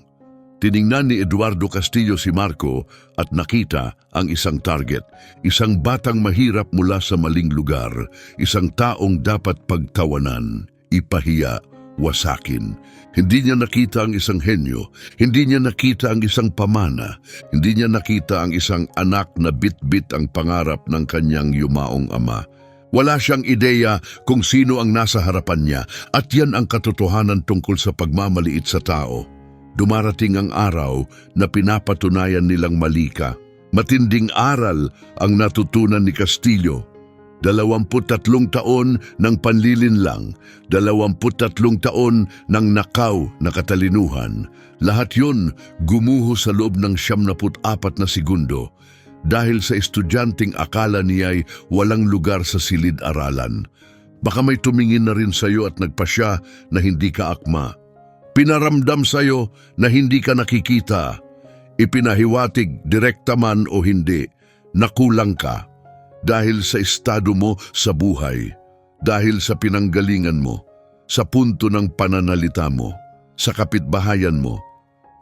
Tiningnan ni Eduardo Castillo si Marco at nakita ang isang target, isang batang mahirap mula sa maling lugar, isang taong dapat pagtawanan, ipahiya, wasakin. Hindi niya nakita ang isang henyo, hindi niya nakita ang isang pamana, hindi niya nakita ang isang anak na bit-bit ang pangarap ng kanyang yumaong ama. Wala siyang ideya kung sino ang nasa harapan niya at yan ang katotohanan tungkol sa pagmamaliit sa tao. Dumarating ang araw na pinapatunayan nilang mali ka. Matinding aral ang natutunan ni Castillo. 23 taon ng panlilinlang, 23 taon ng nakaw na katalinuhan. Lahat yun gumuho sa loob ng 74 na segundo dahil sa estudyanteng akala niya'y walang lugar sa silid-aralan. Baka may tumingin na rin sa'yo at nagpasya na hindi ka akma. Pinaramdam sa'yo na hindi ka nakikita. Ipinahiwatig direkta man o hindi, nakulang ka. Dahil sa estado mo sa buhay, dahil sa pinanggalingan mo, sa punto ng pananalita mo, sa kapitbahayan mo,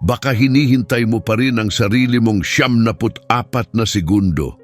baka hinihintay mo pa rin ang sarili mong 74 na segundo.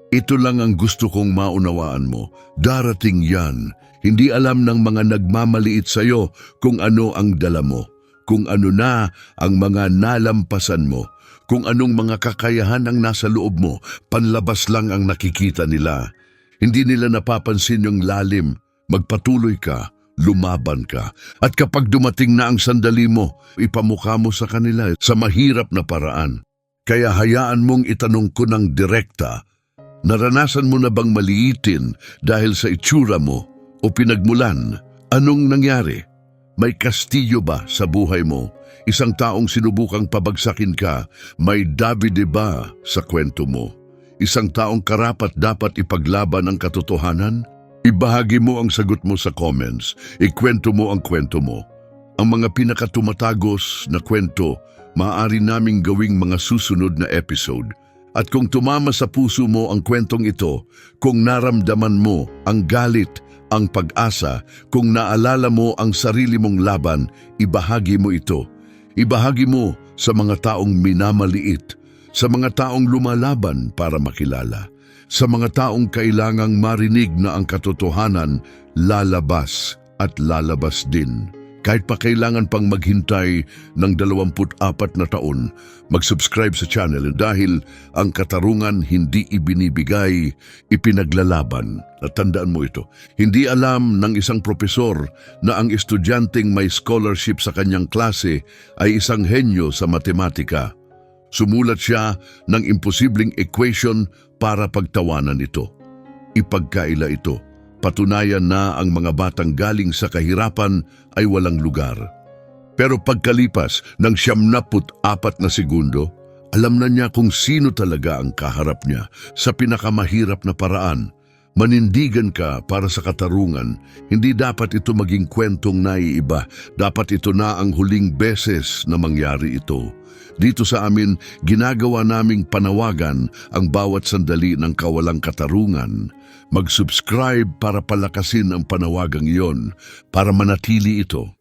Ito lang ang gusto kong maunawaan mo. Darating yan. Hindi alam ng mga nagmamaliit sa'yo kung ano ang dala mo, kung ano na ang mga nalampasan mo, kung anong mga kakayahan ang nasa loob mo, panlabas lang ang nakikita nila. Hindi nila napapansin yung lalim. Magpatuloy ka, lumaban ka. At kapag dumating na ang sandali mo, ipamukha mo sa kanila sa mahirap na paraan. Kaya hayaan mong itanong ko ng direkta, naranasan mo na bang maliitin dahil sa itsura mo o pinagmulan? Anong nangyari? May kastilyo ba sa buhay mo? Isang taong sinubukang pabagsakin ka, may Davide ba sa kwento mo? Isang taong karapat dapat ipaglaban ang katotohanan? Ibahagi mo ang sagot mo sa comments. Ikwento mo ang kwento mo. Ang mga pinakatumatagos na kwento, maaari naming gawing mga susunod na episode. At kung tumama sa puso mo ang kwentong ito, kung naramdaman mo ang galit, ang pag-asa, kung naalala mo ang sarili mong laban, ibahagi mo ito. Ibahagi mo sa mga taong minamaliit, sa mga taong lumalaban para makilala, sa mga taong kailangang marinig na ang katotohanan lalabas at lalabas din. Kahit pa kailangan pang maghintay ng 24 na taon, mag-subscribe sa channel dahil ang katarungan hindi ibinibigay, ipinaglalaban. At tandaan mo ito, hindi alam ng isang propesor na ang estudyanteng may scholarship sa kanyang klase ay isang henyo sa matematika. Sumulat siya ng imposibleng equation para pagtawanan ito. Ipagkaila ito. Patunayan na ang mga batang galing sa kahirapan ay walang lugar. Pero pagkalipas ng 74 na segundo, alam na niya kung sino talaga ang kaharap niya sa pinakamahirap na paraan. Manindigan ka para sa katarungan. Hindi dapat ito maging kwentong naiiba. Dapat ito na ang huling beses na mangyari ito. Dito sa amin, ginagawa naming panawagan ang bawat sandali ng kawalang katarungan. Mag-subscribe para palakasin ang panawagang iyon, para manatili ito.